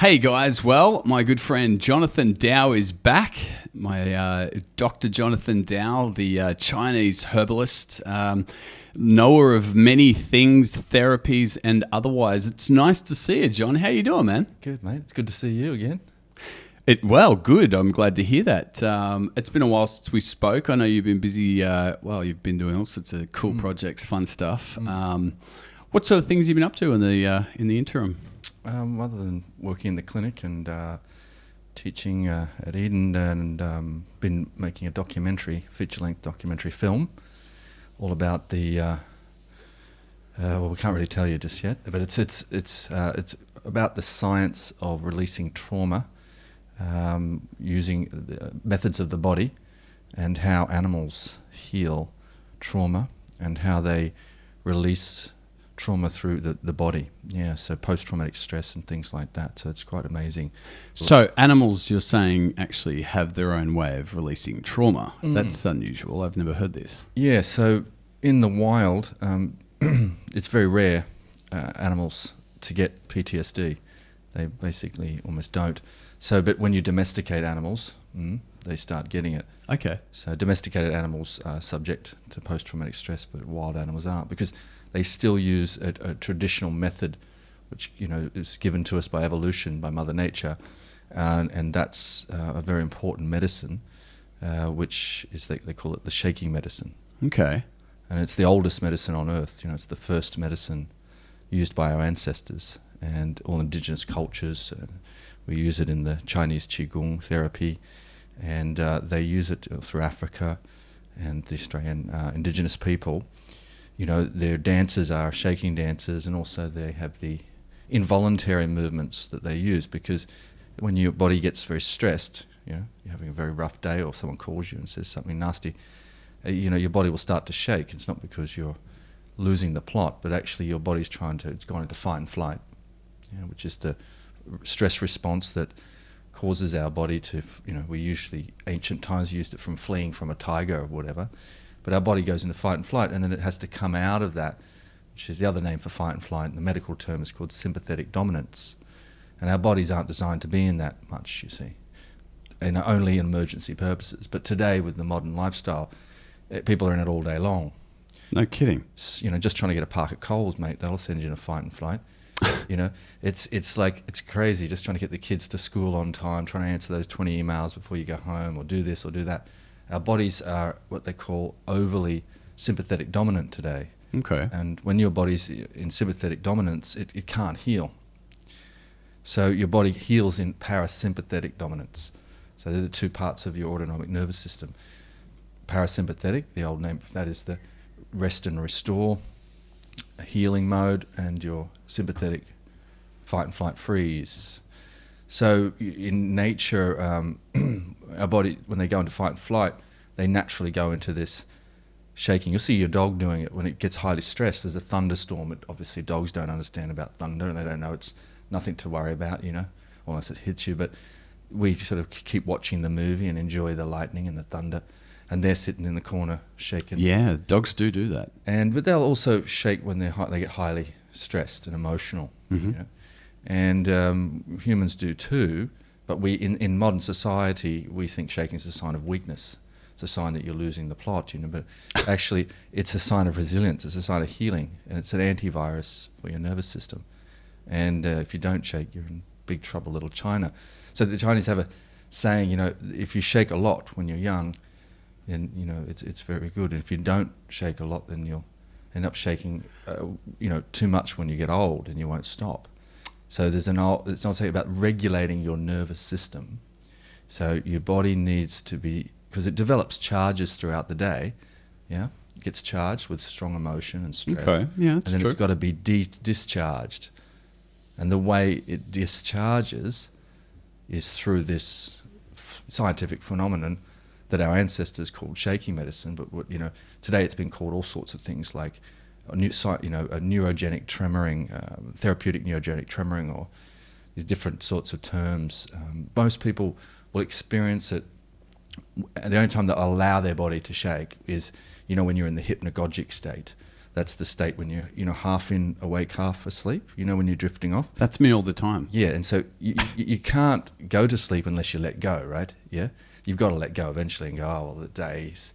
Hey guys, well, my good friend Johnathan Dao is back. My Dr. Johnathan Dao, the Chinese herbalist, knower of many things, therapies and otherwise. It's nice to see you, John. How you doing, man? Good, mate. It's good to see you again. Well, good. I'm glad to hear that. It's been a while since we spoke. I know you've been busy. You've been doing all sorts of cool projects, fun stuff. What sort of things have you been up to in the interim? Other than working in the clinic and teaching at Eden, and been making a feature-length documentary film, all about the. We can't really tell you just yet, but it's about the science of releasing trauma, using the methods of the body, and how animals heal trauma and how they release trauma through the body. Yeah, so post-traumatic stress and things like that. So it's quite amazing. So animals, you're saying, actually have their own way of releasing trauma. That's unusual. I've never heard this. Yeah, so in the wild, it's very rare animals to get PTSD. They basically almost don't. So, but when you domesticate animals, they start getting it. Okay. So domesticated animals are subject to post-traumatic stress, but wild animals aren't, because they still use a traditional method, which is given to us by evolution, by Mother Nature, and that's a very important medicine, which is they call it the shaking medicine. Okay. And it's the oldest medicine on earth. It's the first medicine used by our ancestors and all indigenous cultures. We use it in the Chinese Qigong therapy, and they use it through Africa and the Australian indigenous people. Their dances are shaking dances, and also they have the involuntary movements that they use, because when your body gets very stressed, you're having a very rough day, or someone calls you and says something nasty, your body will start to shake. It's not because you're losing the plot, but actually your body's it's gone into fight and flight, which is the stress response that causes our body to, we usually, ancient times, used it from fleeing from a tiger or whatever, but our body goes into fight and flight, and then it has to come out of that, which is the other name for fight and flight, and the medical term is called sympathetic dominance. And our bodies aren't designed to be in that much, you see, and only in emergency purposes. But today, with the modern lifestyle, people are in it all day long. No kidding. Just trying to get a park at Coles, mate, that'll send you in a fight and flight. It's crazy, just trying to get the kids to school on time, trying to answer those 20 emails before you go home, or do this or do that. Our bodies are what they call overly sympathetic dominant today. Okay. And when your body's in sympathetic dominance, it can't heal. So your body heals in parasympathetic dominance. So they're the two parts of your autonomic nervous system. Parasympathetic, the old name for that is the rest and restore, healing mode, and your sympathetic fight and flight freeze. So in nature, our body, when they go into fight and flight, they naturally go into this shaking. You'll see your dog doing it when it gets highly stressed. There's a thunderstorm. Obviously, dogs don't understand about thunder, and they don't know it's nothing to worry about, unless it hits you. But we sort of keep watching the movie and enjoy the lightning and the thunder, and they're sitting in the corner shaking. Yeah, dogs do that. But they'll also shake when they get highly stressed and emotional. And humans do too. But we, in modern society, we think shaking is a sign of weakness. It's a sign that you're losing the plot, But actually, it's a sign of resilience. It's a sign of healing, and it's an antivirus for your nervous system. And if you don't shake, you're in big trouble, little China. So the Chinese have a saying, if you shake a lot when you're young, then it's very good. And if you don't shake a lot, then you'll end up shaking, too much when you get old, and you won't stop. So it's also about regulating your nervous system. So your body needs to be, because it develops charges throughout the day, it gets charged with strong emotion and stress. Okay, yeah, that's and then true. It's got to be discharged. And the way it discharges is through this scientific phenomenon that our ancestors called shaking medicine, but today it's been called all sorts of things, like a neurogenic tremoring, therapeutic neurogenic tremoring, or these different sorts of terms. Most people will experience it. The only time they'll allow their body to shake is, when you're in the hypnagogic state. That's the state when you're half in awake, half asleep. When you're drifting off. That's me all the time. Yeah, and so you can't go to sleep unless you let go, right? Yeah, you've got to let go eventually and go, oh, well, the day's,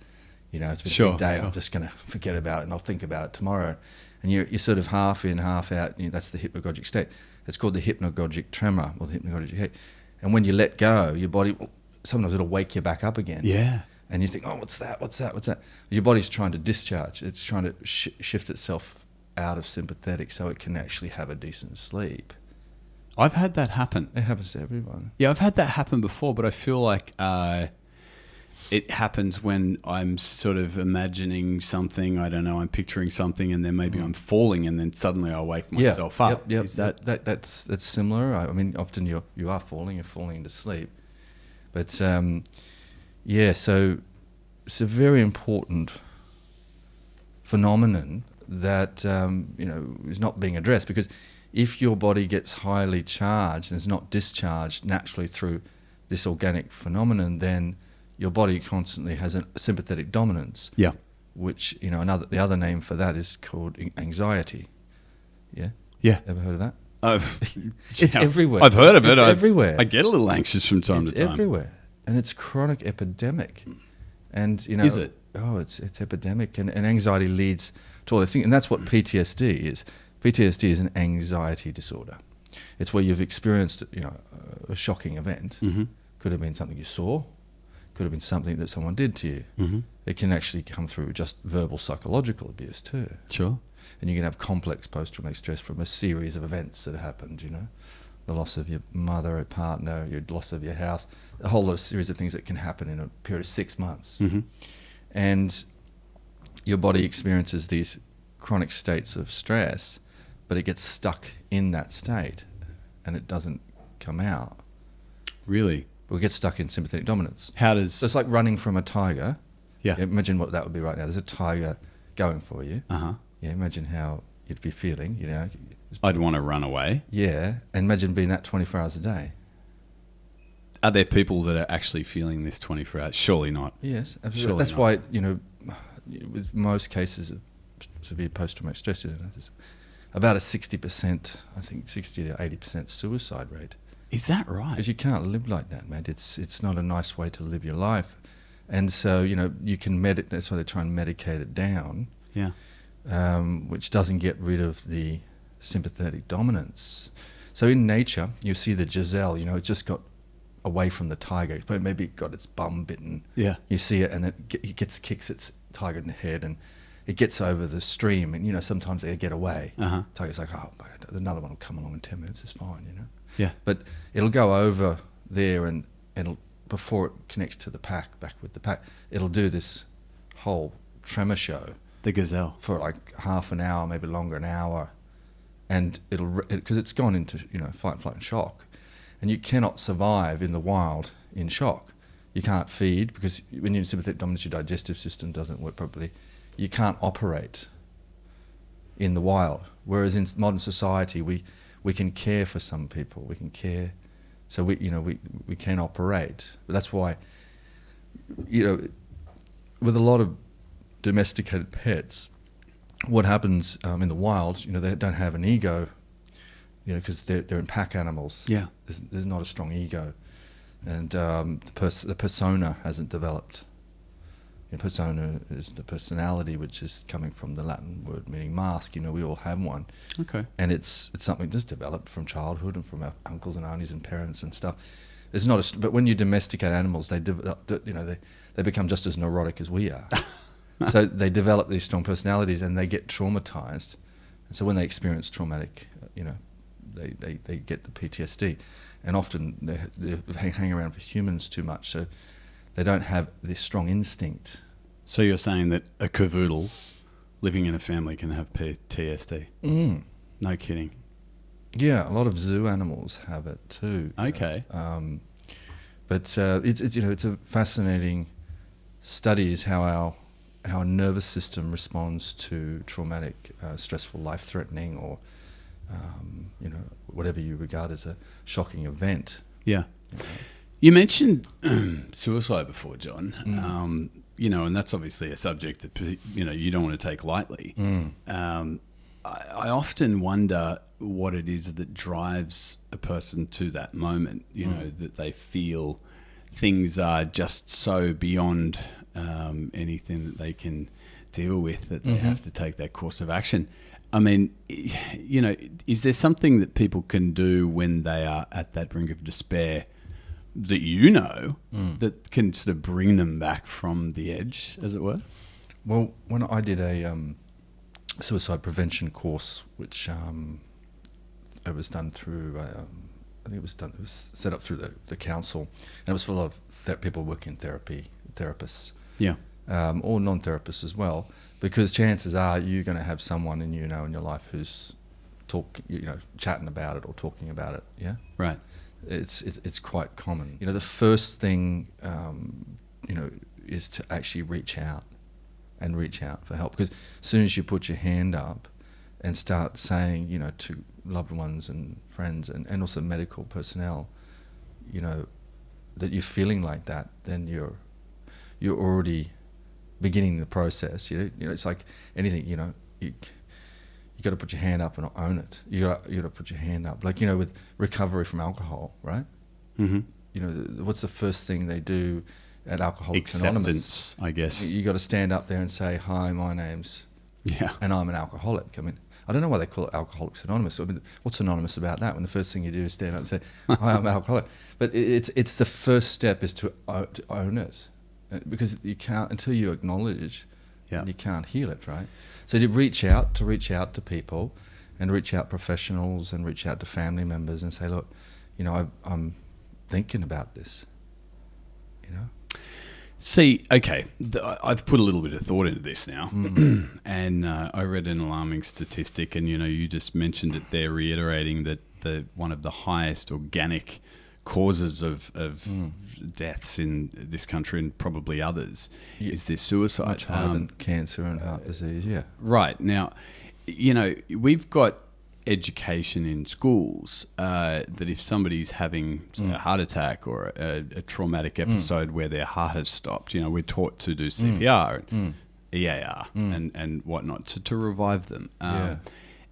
it's been a big day, I'm just going to forget about it and I'll think about it tomorrow. And you're sort of half in, half out. That's the hypnagogic state. It's called the hypnagogic tremor or the hypnagogic heat. And when you let go, your body, sometimes it'll wake you back up again. Yeah. And you think, oh, what's that? Your body's trying to discharge. It's trying to shift itself out of sympathetic so it can actually have a decent sleep. I've had that happen. It happens to everyone. Yeah, I've had that happen before, but I feel like it happens when I'm sort of imagining something. I don't know, I'm picturing something, and then maybe I'm falling, and then suddenly I wake myself up. Yep. Is that's similar. I mean, often you are falling. You're falling into sleep, but so it's a very important phenomenon that is not being addressed, because if your body gets highly charged and is not discharged naturally through this organic phenomenon, then your body constantly has a sympathetic dominance. Yeah. Which the other name for that is called anxiety. Yeah. Yeah. Ever heard of that? It's everywhere. I've heard of it. It's everywhere. I get a little anxious from time to time. It's everywhere, and it's a chronic epidemic. And is it? Oh, it's epidemic, and anxiety leads to all this thing, and that's what PTSD is. PTSD is an anxiety disorder. It's where you've experienced a shocking event. Mm-hmm. Could have been something you saw, could have been something that someone did to you. Mm-hmm. It can actually come through just verbal psychological abuse too. Sure. And you can have complex post-traumatic stress from a series of events that happened, the loss of your mother, a partner, your loss of your house, a whole lot of series of things that can happen in a period of 6 months. Mm-hmm. And your body experiences these chronic states of stress, but it gets stuck in that state and it doesn't come out. Really? It gets stuck in sympathetic dominance. How does... So it's like running from a tiger. Yeah. Imagine what that would be right now. There's a tiger going for you. Uh-huh. Yeah, imagine how you'd be feeling, I'd want to run away. Yeah, and imagine being that 24 hours a day. Are there people that are actually feeling this 24 hours? Surely not. Yes, absolutely. Surely That's not. why, with most cases of severe post-traumatic stress, there's about a 60%, I think 60 to 80% suicide rate. Is that right? Because you can't live like that, man. It's not a nice way to live your life. And so, you can that's why they try and medicate it down. Yeah. Which doesn't get rid of the sympathetic dominance. So in nature, you see the gazelle, it just got away from the tiger, but maybe it got its bum bitten. Yeah. You see it, and it kicks its tiger in the head, and it gets over the stream, and sometimes they get away. Uh-huh. Tiger's like, oh, another one will come along in 10 minutes, it's fine, Yeah. But it'll go over there, and it'll, before it connects to the pack, back with the pack, it'll do this whole tremor show. The gazelle. For like half an hour, maybe longer, an hour. And because it's gone into, fight, flight and shock. And you cannot survive in the wild in shock. You can't feed, because when you're in sympathetic dominance, your digestive system doesn't work properly. You can't operate in the wild. Whereas in modern society, we can care for some people. We can care. So we can operate. But that's why, with a lot of domesticated pets, what happens in the wild, they don't have an ego, because they're in pack animals. Yeah. There's not a strong ego, and the persona hasn't developed. Persona is the personality, which is coming from the Latin word meaning mask. We all have one. Okay. And it's something just developed from childhood and from our uncles and aunties and parents and stuff. It's not but when you domesticate animals, they become just as neurotic as we are. So they develop these strong personalities, and they get traumatized. And so when they experience traumatic, they get the PTSD. And often they hang around with humans too much, so they don't have this strong instinct. So you're saying that a cavoodle living in a family can have PTSD? Mm. No kidding. Yeah, a lot of zoo animals have it too. Okay. But it's a fascinating study is how our nervous system responds to traumatic, stressful, life-threatening, or whatever you regard as a shocking event. Yeah. You mentioned suicide before, John. and that's obviously a subject that, you don't want to take lightly. I often wonder what it is that drives a person to that moment, that they feel things are just so beyond anything that they can deal with that they have to take that course of action. I mean, is there something that people can do when they are at that brink of despair that that can sort of bring them back from the edge, as it were? Well, when I did a suicide prevention course, which it was done through, I think it was set up through the council, and it was for a lot of people working in therapy, therapists, or non-therapists as well, because chances are you're going to have someone in your life who's chatting about it or talking about it. Yeah, right. It's quite common. The first thing is to actually reach out for help, because as soon as you put your hand up and start saying, to loved ones and friends and also medical personnel, that you're feeling like that, then you're already beginning the process. It's like anything. You got to put your hand up and own it. You got to put your hand up. Like with recovery from alcohol, right? Mm-hmm. What's the first thing they do at Alcoholics Anonymous? Acceptance, I guess. You got to stand up there and say, "Hi, my name's and I'm an alcoholic." I mean, I don't know why they call it Alcoholics Anonymous. I mean, what's anonymous about that when the first thing you do is stand up and say, "Hi, I'm an alcoholic"? But it's the first step is to own it, because you can't until you acknowledge. You can't heal it, right? So to reach out to people, and reach out professionals, and reach out to family members, and say, "Look, I'm thinking about this." See, okay, I've put a little bit of thought into this now, and I read an alarming statistic, and you just mentioned it there, reiterating that one of the highest organic causes of deaths in this country, and probably others, is this suicide. Much higher than cancer and heart disease, Right. Now, we've got education in schools that if somebody's having a heart attack or a traumatic episode where their heart has stopped, we're taught to do CPR and EAR and whatnot to revive them.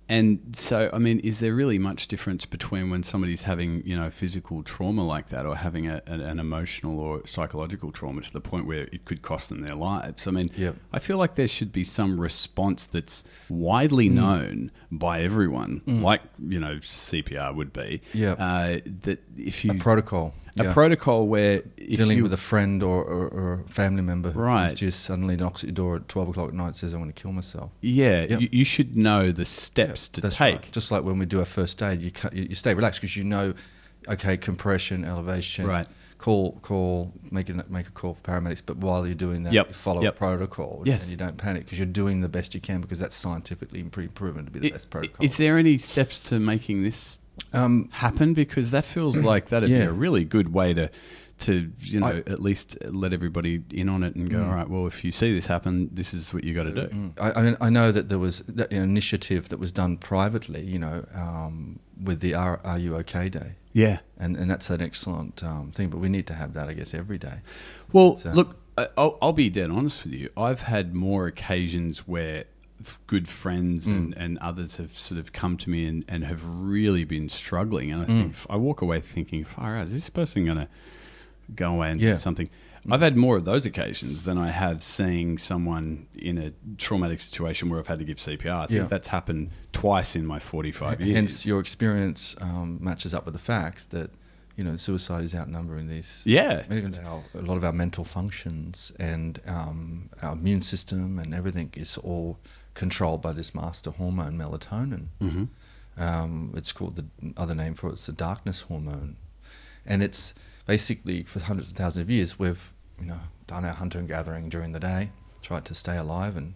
And so, I mean, is there really much difference between when somebody's having, physical trauma like that, or having an emotional or psychological trauma to the point where it could cost them their lives? I mean, I feel like there should be some response that's widely known by everyone, like, CPR would be. That if you... A protocol. A protocol where... if dealing with a friend or a family member who just suddenly knocks at your door at 12 o'clock at night and says, "I want to kill myself." You should know the steps to take. Right. Just like when we do our first aid, you stay relaxed because okay, compression, elevation, call, make a call for paramedics. But while you're doing that, you follow a protocol, and you don't panic because you're doing the best you can, because that's scientifically proven to be the best protocol. Is there any steps to making this happen? Because that feels like that'd be a really good way to at least let everybody in on it and go, all right, well, if you see this happen, this is what you got to do. I know that there was that initiative that was done privately, with the Are You OK Day. Yeah. And that's an excellent thing, but we need to have that, I guess, every day. Well, look, I'll be dead honest with you. I've had more occasions where good friends and others have sort of come to me and have really been struggling, and I think I walk away thinking, far out, is this person going to go away and do something? I've had more of those occasions than I have seeing someone in a traumatic situation where I've had to give CPR. I think that's happened twice in my 45 years. Hence, your experience matches up with the facts that suicide is outnumbering these. A lot of our mental functions and our immune system and everything is all controlled by this master hormone, melatonin. It's called, the other name for it's the darkness hormone, and it's basically, for hundreds of thousands of years, we've done our hunter and gathering during the day, tried to stay alive and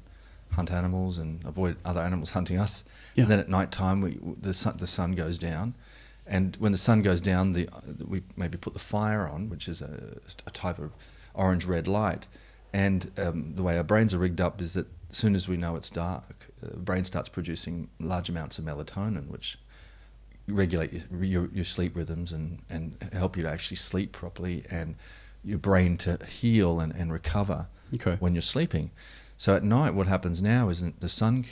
hunt animals and avoid other animals hunting us. And then at night time, the sun goes down. And when the sun goes down, we maybe put the fire on, which is a type of orange-red light. And the way our brains are rigged up is that as soon as we know it's dark, the brain starts producing large amounts of melatonin, which regulate your sleep rhythms and help you to actually sleep properly and your brain to heal and recover Okay. when you're sleeping. So at night, what happens now is that the sun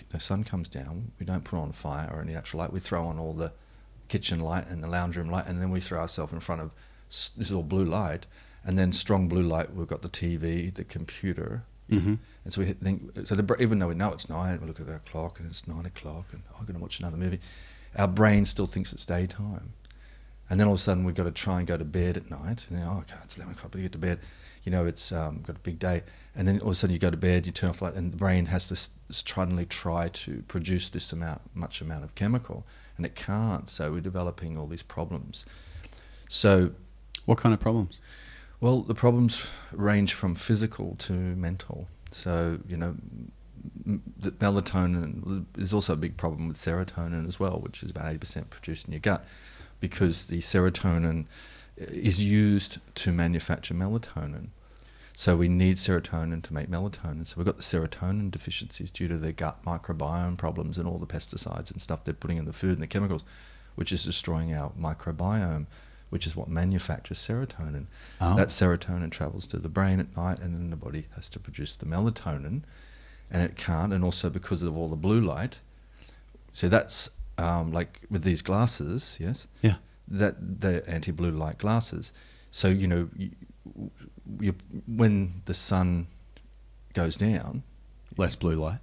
comes down. We don't put on fire or any natural light. We throw on all the kitchen light and the lounge room light, and then we throw ourselves in front of, this is all blue light, and then strong blue light. We've got the TV, the computer, and so we think. So even though we know it's night, we look at our clock and it's 9 o'clock, and I'm going to watch another movie. Our brain still thinks it's daytime. And then all of a sudden we've got to try and go to bed at night. And okay, it's 11 o'clock, but you get to bed. It's got a big day. And then all of a sudden you go to bed, you turn off the light, and the brain has to suddenly try to produce this much amount of chemical, and it can't. So we're developing all these problems. So, what kind of problems? Well, the problems range from physical to mental. So, the melatonin is also a big problem with serotonin as well, which is about 80% produced in your gut, because the serotonin is used to manufacture melatonin. So we need serotonin to make melatonin. So we've got the serotonin deficiencies due to the gut microbiome problems and all the pesticides and stuff they're putting in the food and the chemicals, which is destroying our microbiome, which is what manufactures serotonin. Oh. That serotonin travels to the brain at night, and then the body has to produce the melatonin, and it can't. And also because of all the blue light. So that's like with these glasses, yes? Yeah. That the anti-blue light glasses. So, when the sun goes down, Less blue light.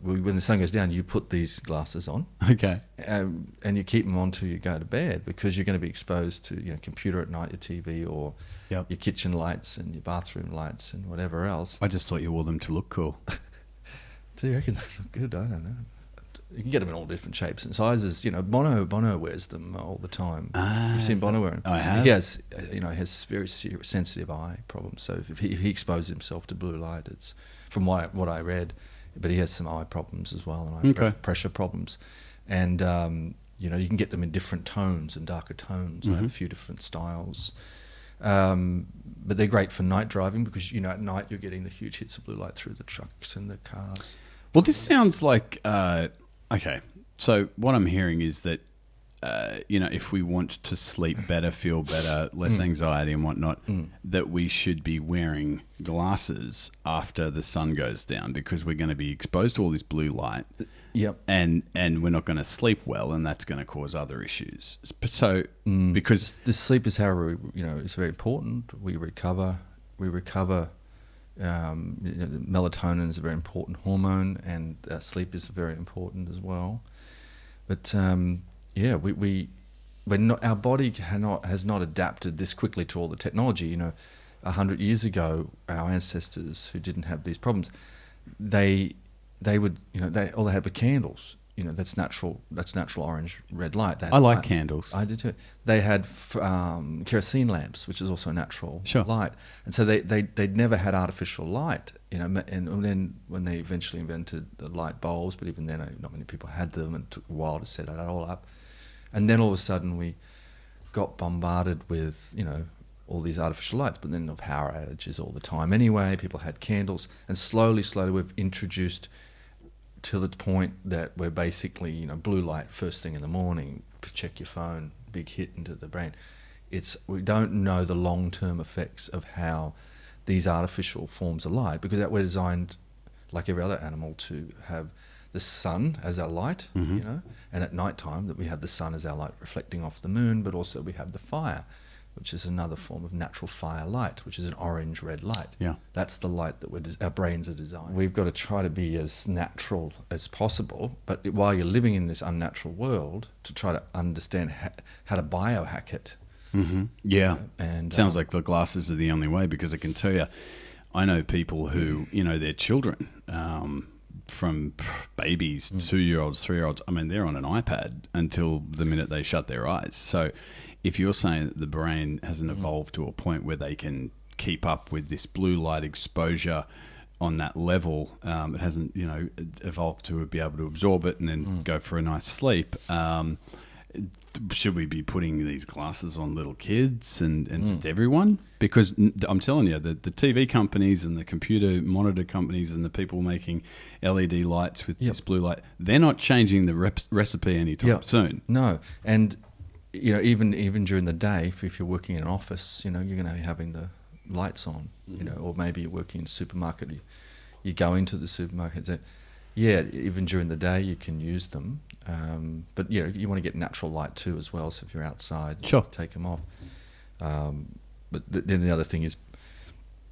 when the sun goes down, you put these glasses on. Okay. And you keep them on till you go to bed, because you're going to be exposed to computer at night, your TV, or your kitchen lights and your bathroom lights and whatever else. I just thought you wore them to look cool. Do you reckon they look good? I don't know. You can get them in all different shapes and sizes. Bono wears them all the time. You've seen Bono wear them? I have. He has, has very sensitive eye problems. So if he exposes himself to blue light, it's from what I read. But he has some eye problems as well, and pressure problems. And you can get them in different tones and darker tones. I have a few different styles. But they're great for night driving, because at night you're getting the huge hits of blue light through the trucks and the cars. Well, this sounds like okay. So what I'm hearing is that if we want to sleep better, feel better, less anxiety and whatnot, that we should be wearing glasses after the sun goes down, because we're going to be exposed to all this blue light. Yep. And we're not going to sleep well, and that's going to cause other issues. So because the sleep is how it's very important. We recover. Melatonin is a very important hormone, and sleep is very important as well. But our body has not adapted this quickly to all the technology. 100 years ago, our ancestors who didn't have these problems, they would all they had were candles. That's natural orange red light. I like candles. I did too. They had kerosene lamps, which is also a natural light, and so they'd never had artificial light. And then when they eventually invented the light bulbs, but even then not many people had them, and it took a while to set that all up. And then all of a sudden we got bombarded with all these artificial lights, but then the power outages all the time anyway. People had candles, and slowly we've introduced to the point that we're basically, blue light first thing in the morning, check your phone, big hit into the brain. We don't know the long-term effects of how these artificial forms of light, because we're designed, like every other animal, to have the sun as our light, and at night time that we have the sun as our light reflecting off the moon, but also we have the fire, which is another form of natural fire light, which is an orange-red light. Yeah, that's the light that our brains are designed. We've got to try to be as natural as possible, but while you're living in this unnatural world, to try to understand how to biohack it. Yeah, and sounds like the glasses are the only way, because I can tell you, I know people who, their children, from babies, 2-year-olds, 3-year-olds, they're on an iPad until the minute they shut their eyes. So if you're saying that the brain hasn't evolved to a point where they can keep up with this blue light exposure on that level, it hasn't, evolved to be able to absorb it and then go for a nice sleep. Should we be putting these glasses on little kids and just everyone? Because I'm telling you, the TV companies and the computer monitor companies and the people making LED lights with this blue light, they're not changing the recipe anytime soon. No, and even during the day, if you're working in an office, you're going to be having the lights on, or maybe you're working in a supermarket. You go into the supermarket. So, yeah, even during the day you can use them, but you want to get natural light too as well. So if you're outside, sure, take them off. But then the other thing is,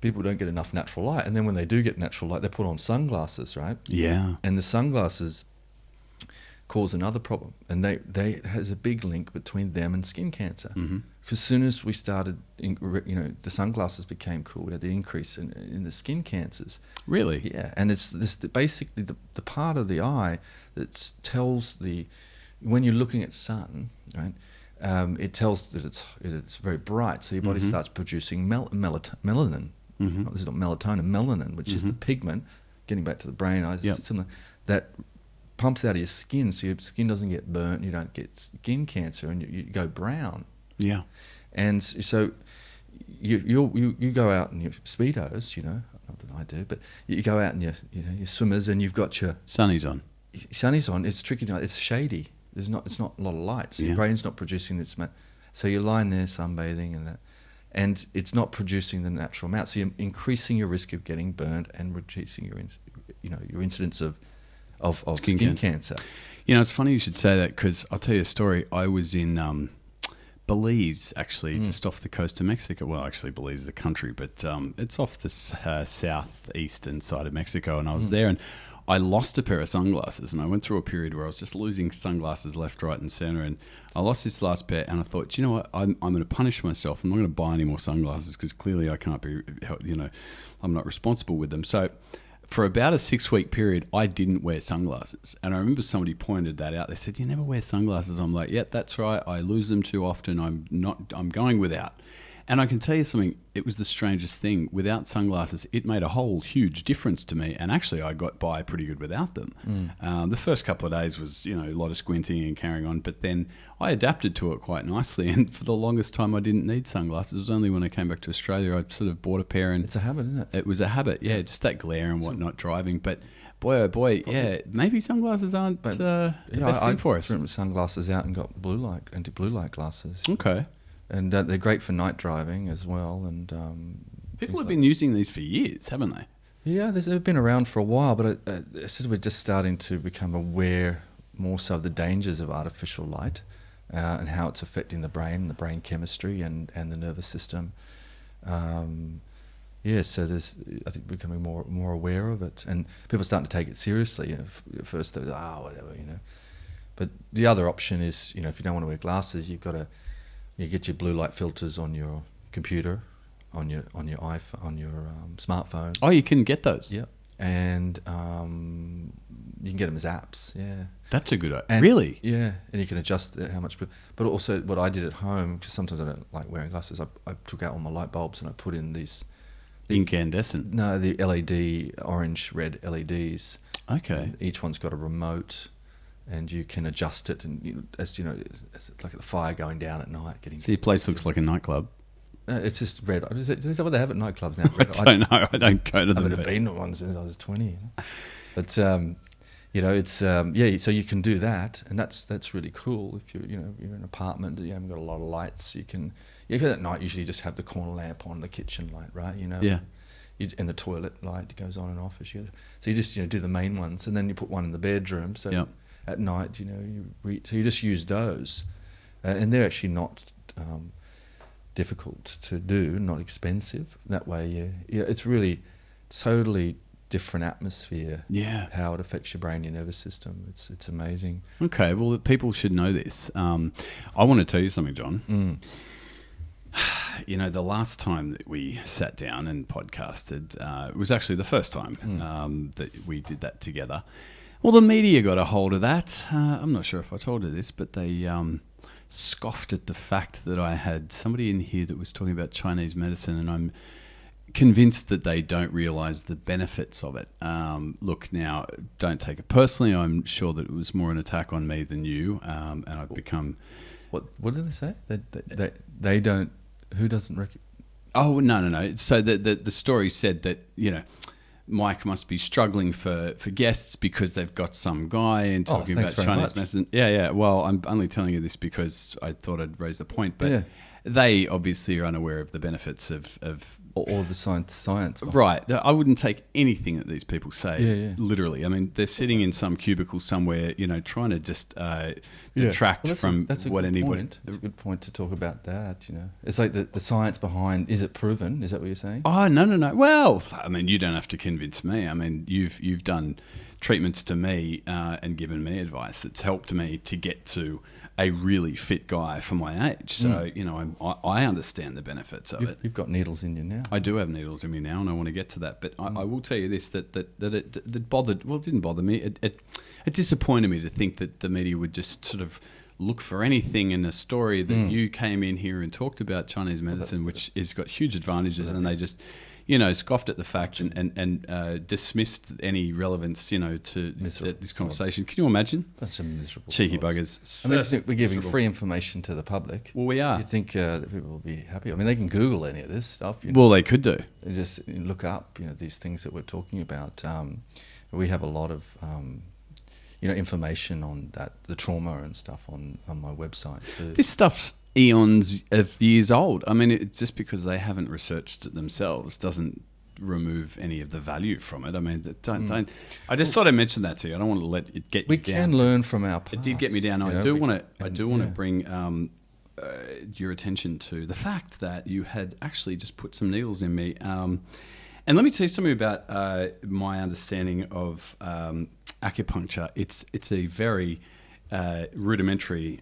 people don't get enough natural light, and then when they do get natural light, they put on sunglasses, right? Yeah. And the sunglasses cause another problem, and they has a big link between them and skin cancer. Mm-hmm. Because as soon as we started, the sunglasses became cool, we had the increase in the skin cancers. Really? Yeah, and it's basically the part of the eye that tells when you're looking at sun, right? It tells that it's very bright, so your body starts producing melanin. Mm-hmm. This is not melatonin, melanin, which is the pigment. Getting back to the brain, something that pumps out of your skin, so your skin doesn't get burnt, you don't get skin cancer, and you go brown. Yeah. And so you go out in your Speedos, not that I do, but you go out in your swimmers, and you've got your sunnies on. Sunnies on. It's tricky. It's shady. It's not a lot of light. So your brain's not producing this. So you're lying there sunbathing and it's not producing the natural amount. So you're increasing your risk of getting burnt and reducing your incidence of skin cancer. It's funny you should say that, because I'll tell you a story. I was in Belize, actually, just off the coast of Mexico. Well, actually, Belize is a country, but it's off the southeastern side of Mexico. And I was there, and I lost a pair of sunglasses, and I went through a period where I was just losing sunglasses left, right, and center. And I lost this last pair, and I thought, you know what? I'm going to punish myself. I'm not going to buy any more sunglasses, because clearly I can't be, I'm not responsible with them. So for about a 6-week period, I didn't wear sunglasses. And I remember somebody pointed that out. They said, "You never wear sunglasses." I'm like, "Yeah, that's right. I lose them too often. I'm going without." And I can tell you something, it was the strangest thing. Without sunglasses, it made a whole huge difference to me. And actually, I got by pretty good without them. The first couple of days was, a lot of squinting and carrying on. But then I adapted to it quite nicely. And for the longest time, I didn't need sunglasses. It was only when I came back to Australia, I sort of bought a pair. And it's a habit, isn't it? It was a habit, yeah, just that glare and whatnot driving. But boy, oh boy, yeah, maybe sunglasses aren't the best thing for us. I went sunglasses out and got anti-blue light glasses. Okay. And they're great for night driving as well. And people have been using these for years, haven't they? Yeah, they've been around for a while, but we're just starting to become aware more so of the dangers of artificial light and how it's affecting the brain chemistry and the nervous system. So there's, I think, becoming more aware of it, and people are starting to take it seriously. At first they were, whatever, But the other option is, if you don't want to wear glasses, you've got to get your blue light filters on your computer, on your iPhone, on your smartphone. Oh, you can get those. Yeah, and you can get them as apps. Yeah, that's a good idea. Really? Yeah, and you can adjust how much. But also, what I did at home, because sometimes I don't like wearing glasses, I took out all my light bulbs and I put in these incandescent. No, the LED orange red LEDs. Okay. And each one's got a remote, and you can adjust it, and it's like a fire going down at night. So your place looks like a nightclub. It's just red. Is that what they have at nightclubs now? I don't know. I don't go to them. I haven't been to one since I was 20. But it's so you can do that, and that's really cool. If you're in an apartment, you haven't got a lot of lights, you can at night usually just have the corner lamp on, the kitchen light, right? Yeah. And the toilet light goes on and off as you. So you just do the main ones, and then you put one in the bedroom. So. Yep. At night, so you just use those, and they're actually not difficult to do, not expensive. That way, it's really totally different atmosphere. Yeah, how it affects your brain, your nervous system. It's amazing. Okay, well, people should know this. I want to tell you something, John. The last time that we sat down and podcasted, it was actually the first time that we did that together. Well, the media got a hold of that. I'm not sure if I told you this, but they scoffed at the fact that I had somebody in here that was talking about Chinese medicine, and I'm convinced that they don't realise the benefits of it. Look, now, don't take it personally. I'm sure that it was more an attack on me than you, and I've become... What did they say? They don't... Who doesn't recognize... Oh, no. So the story said that, Mike must be struggling for guests because they've got some guy and talking about Chinese medicine. Yeah. Well, I'm only telling you this because I thought I'd raise the point. But they obviously are unaware of the benefits of or the science. Right. I wouldn't take anything that these people say literally. I mean, they're sitting in some cubicle somewhere, trying to just detract from what anybody... It's a good point to talk about that, It's like the science behind, is it proven? Is that what you're saying? Oh, no. Well, I mean, you don't have to convince me. I mean, you've done treatments to me and given me advice that's helped me to get to a really fit guy for my age. So, I understand the benefits of it. You've got needles in you now. I do have needles in me now, and I want to get to that. But I will tell you this, that it bothered... Well, it didn't bother me. It disappointed me to think that the media would just sort of look for anything in a story that you came in here and talked about Chinese medicine, which has got huge advantages, and they just... scoffed at the fact and dismissed any relevance, to this conversation. Can you imagine? That's a miserable cheeky thoughts. buggers. I mean, you think we're giving free information to the public. Well, we are. You think that people will be happy? I mean, they can Google any of this stuff. Well, they could do. And just look up, these things that we're talking about. We have a lot of, information on that, the trauma and stuff on my website too. This stuff's eons of years old. I mean, just because they haven't researched it themselves doesn't remove any of the value from it. I mean, don't. I just thought I'd mention that to you. I don't want to let it get you down. We can learn from our past. It did get me down. I do want to bring your attention to the fact that you had actually just put some needles in me. And let me tell you something about my understanding of acupuncture. It's a very rudimentary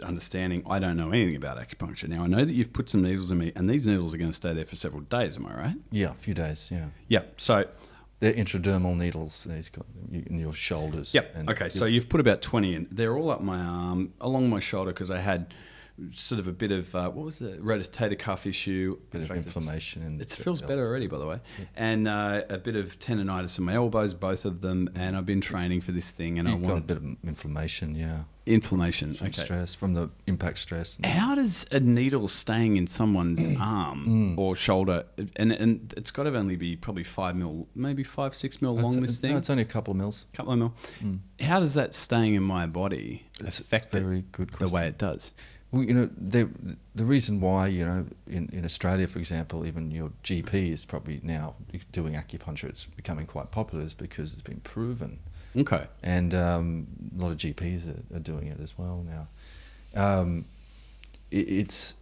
understanding. I don't know anything about acupuncture. Now, I know that you've put some needles in me, and these needles are going to stay there for several days. Am I right? Yeah, a few days. Yeah. Yeah. So they're intradermal needles. They've got in your shoulders. Yep. Okay. So you've put about 20 in. They're all up my arm, along my shoulder, because I had sort of a bit of what was the rotator cuff issue, bit of inflammation. It feels better already, by the way, and a bit of tendonitis in my elbows, both of them. And I've been training for this thing, and I wanted got a bit of inflammation. Yeah, inflammation from stress, from the impact stress. How does a needle staying in someone's arm or shoulder, and it's got to only be probably 5 mil, maybe 5-6 mil long? This thing, no, it's only a couple of mils. Couple of mil. How does that staying in my body affect very good question. The way it does? Well, the reason why, in Australia, for example, even your GP is probably now doing acupuncture. It's becoming quite popular is because it's been proven. Okay. And a lot of GPs are doing it as well now. It's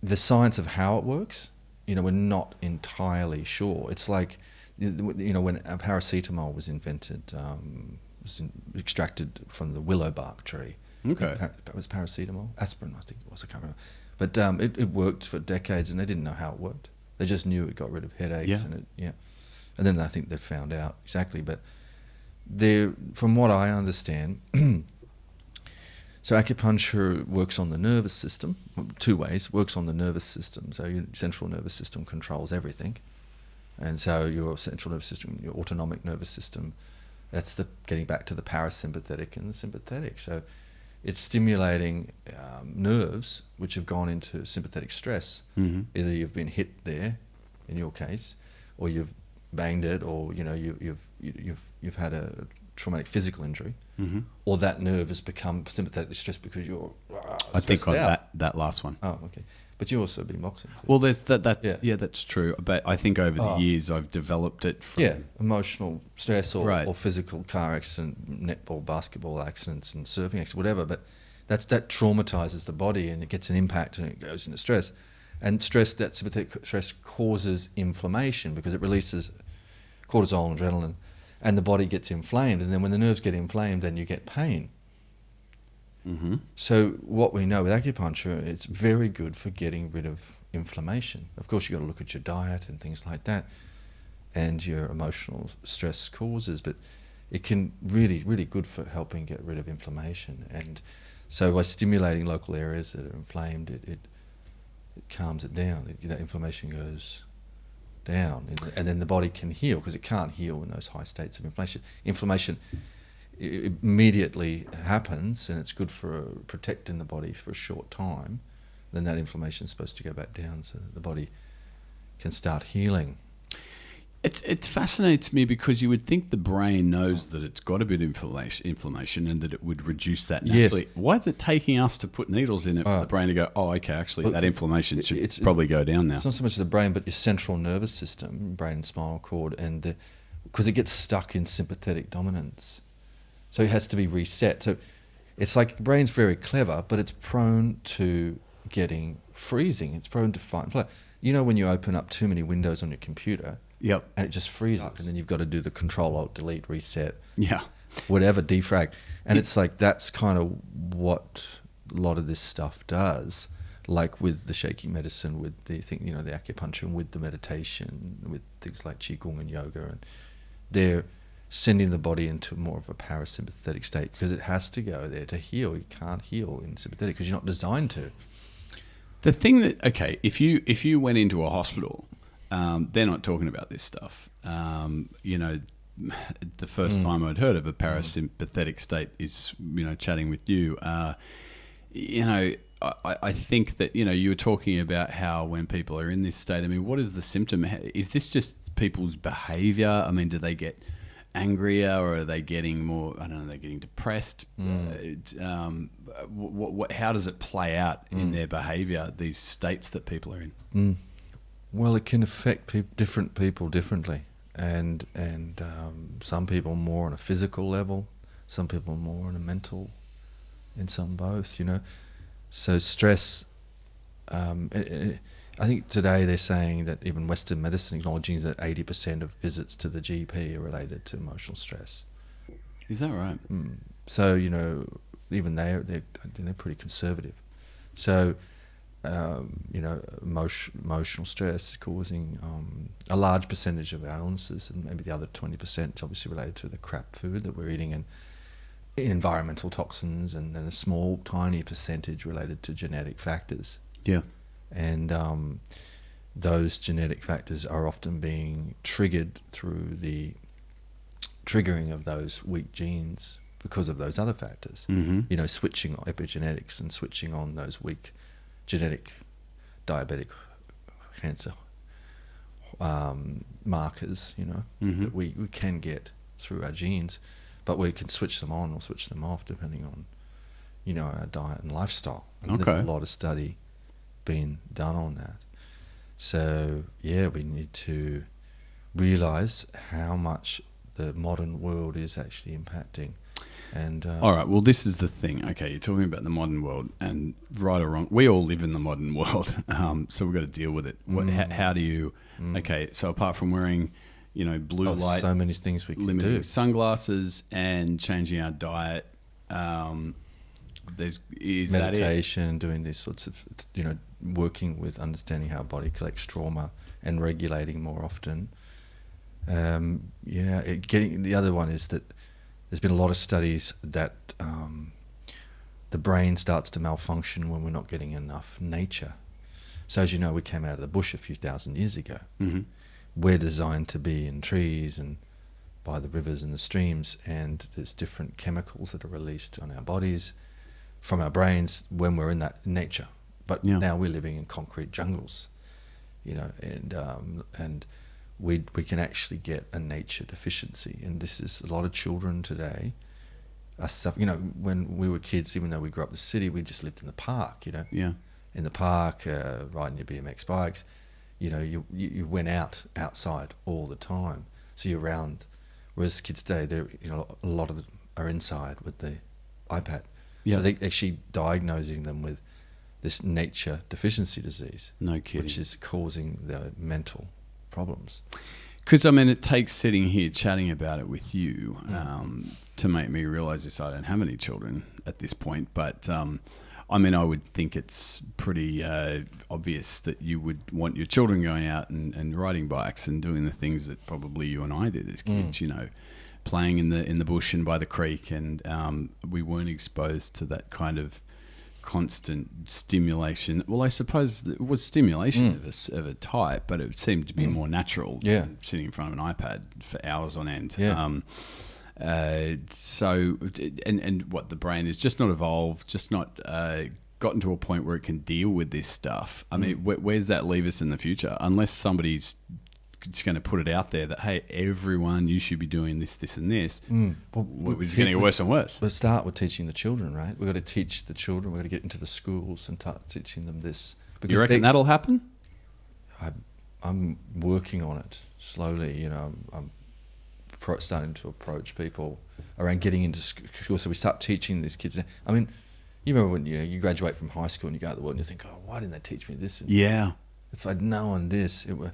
the science of how it works. We're not entirely sure. It's like, when paracetamol was invented, extracted from the willow bark tree. Okay. It was paracetamol, aspirin, I think it was. I can't remember. But it worked for decades, and they didn't know how it worked. They just knew it got rid of headaches, and then I think they found out exactly. But from what I understand, so acupuncture works on the nervous system two ways. Works on the nervous system, so your central nervous system controls everything, and so your central nervous system, your autonomic nervous system, that's getting back to the parasympathetic and the sympathetic. So it's stimulating nerves which have gone into sympathetic stress. Either you've been hit there, in your case, or you've banged it, or you've had a traumatic physical injury, or that nerve has become sympathetically stressed because you're. I think on that last one. Oh, okay. But you also been boxing. So. Well, there's that. Yeah, that's true. But I think over the years I've developed it from emotional stress or physical car accident, netball, basketball accidents, and surfing accidents, whatever. But that traumatizes the body, and it gets an impact, and it goes into stress. And stress, that sympathetic stress, causes inflammation because it releases cortisol and adrenaline, and the body gets inflamed. And then when the nerves get inflamed, then you get pain. So what we know with acupuncture, it's very good for getting rid of inflammation. Of course, you've got to look at your diet and things like that, and your emotional stress causes, but it can really, really good for helping get rid of inflammation. And so by stimulating local areas that are inflamed, it calms it down. Inflammation goes down, and then the body can heal, because it can't heal in those high states of inflammation. Inflammation immediately happens, and it's good for protecting the body for a short time. Then that inflammation is supposed to go back down, so the body can start healing. It's fascinating to me because you would think the brain knows that it's got a bit of inflammation and that it would reduce that naturally. Yes. Why is it taking us to put needles in it for the brain to go, oh, okay, actually that inflammation should probably go down now? It's not so much the brain, but your central nervous system, brain and spinal cord, and because it gets stuck in sympathetic dominance. So it has to be reset. So it's like the brain's very clever, but it's prone to getting freezing. It's prone to fight and flight. You know when you open up too many windows on your computer, yep, and it just freezes, and then you've got to do the Control Alt Delete reset, whatever, defrag, and it's like that's kind of what a lot of this stuff does. Like with the shaking medicine, with the thing, the acupuncture, and with the meditation, with things like qigong and yoga, and they're sending the body into more of a parasympathetic state because it has to go there to heal. You can't heal in sympathetic because you're not designed to. The thing that, okay, if you went into a hospital, they're not talking about this stuff. The first time I'd heard of a parasympathetic state is, chatting with you. I think that, you were talking about how when people are in this state, I mean, what is the symptom? Is this just people's behavior? I mean, do they get angrier or are they getting more, I don't know, they're getting depressed? How does it play out in their behavior, these states that people are in? Well, it can affect different people differently, and some people more on a physical level, some people more on a mental, and some both. So stress. I think today they're saying that even Western medicine acknowledging that 80% of visits to the GP are related to emotional stress. Is that right? So even they're pretty conservative. So. Emotional stress causing a large percentage of our illnesses, and maybe the other 20% is obviously related to the crap food that we're eating and environmental toxins, and then a small, tiny percentage related to genetic factors. Yeah. And those genetic factors are often being triggered through the triggering of those weak genes because of those other factors. Mm-hmm. Switching on epigenetics and switching on those weak genetic diabetic cancer markers, that we can get through our genes, but we can switch them on or switch them off depending on, our diet and lifestyle. And there's a lot of study being done on that. So, we need to realise how much the modern world is actually impacting. And all right, well, this is the thing. Okay, you're talking about the modern world, and right or wrong, we all live in the modern world, so we've got to deal with it. How do you? Okay, so apart from wearing, blue light, so many things we can limiting do. Sunglasses and changing our diet. Is meditation, that it? Doing these sorts of, working with understanding how our body collects trauma and regulating more often. The other one is that. There's been a lot of studies that the brain starts to malfunction when we're not getting enough nature. So as you know, we came out of the bush a few thousand years ago. Mm-hmm. We're designed to be in trees and by the rivers and the streams, and there's different chemicals that are released on our bodies from our brains when we're in that nature. But now we're living in concrete jungles, and we can actually get a nature deficiency, and this is a lot of children today are when we were kids, even though we grew up in the city, we just lived in the park, in the park, riding your BMX bikes, you went outside all the time, so you're around. Whereas kids today, they're a lot of them are inside with the iPad, so they're actually diagnosing them with this nature deficiency disease. No kidding. Which is causing the mental problems. Because, it takes sitting here chatting about it with you to make me realise this. I don't have any children at this point, but I would think it's pretty obvious that you would want your children going out and riding bikes and doing the things that probably you and I did as kids, playing in the bush and by the creek, and we weren't exposed to that kind of constant stimulation. Well, I suppose it was stimulation of a type, but it seemed to be more natural than sitting in front of an iPad for hours on end. So what the brain is just not evolved, just not gotten to a point where it can deal with this stuff. Where does that leave us in the future? Unless somebody's just going to put it out there that, hey, everyone, you should be doing this, this, and this. Well, It's getting worse and worse. We'll start with teaching the children, right? We've got to teach the children. We've got to get into the schools and start teaching them this. You reckon that'll happen? I'm working on it slowly. You know, I'm starting to approach people around getting into school. So we start teaching these kids. I mean, you remember when you graduate from high school and you go out to the world and you think, oh, why didn't they teach me this? And yeah. If I'd known this, it were...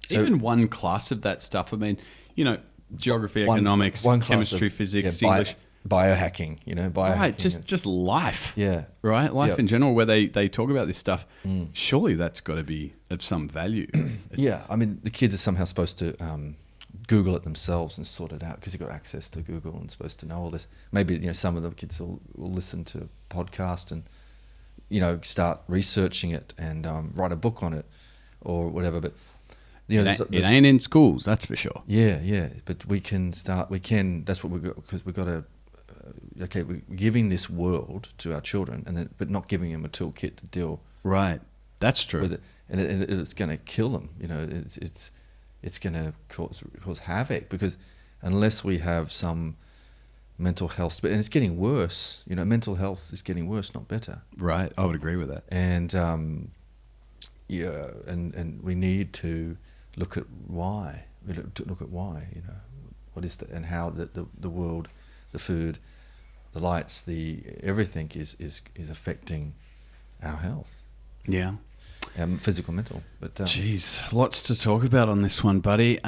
So even one class of that stuff, I mean, you know, geography, economics, chemistry, physics, English. Biohacking, biohacking. Right, just life. Yeah. Right? Life in general, where they talk about this stuff. Surely that's got to be of some value. Yeah, I mean, the kids are somehow supposed to Google it themselves and sort it out because you've got access to Google and supposed to know all this. Maybe, some of the kids will listen to a podcast and, start researching it and write a book on it or whatever. But it ain't in schools, that's for sure. Yeah. But we can start. That's what we've got, because we've got to. We're giving this world to our children, but not giving them a toolkit to deal. Right, that's true. With it, and it's going to kill them. It's going to cause havoc, because unless we have some mental health, and it's getting worse. Mental health is getting worse, not better. Right, I would agree with that. And and we need to look at why. What is and how the world, the food, the lights, everything is affecting our health. Yeah. Physical, mental. But jeez, lots to talk about on this one, buddy.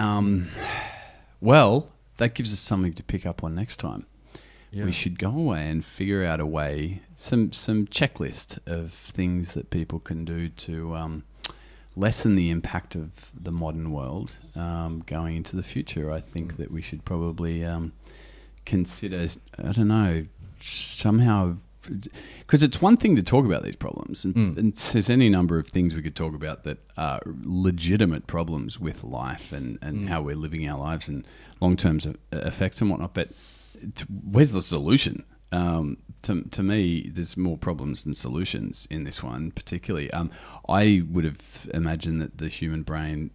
Well, that gives us something to pick up on next time. Yeah. We should go away and figure out a way, some checklist of things that people can do to lessen the impact of the modern world going into the future. I think that we should probably consider, I don't know, somehow, because it's one thing to talk about these problems, and there's any number of things we could talk about that are legitimate problems with life and how we're living our lives and long-term effects and whatnot, but where's the solution? To me, there's more problems than solutions in this one, particularly. I would have imagined that the human brain,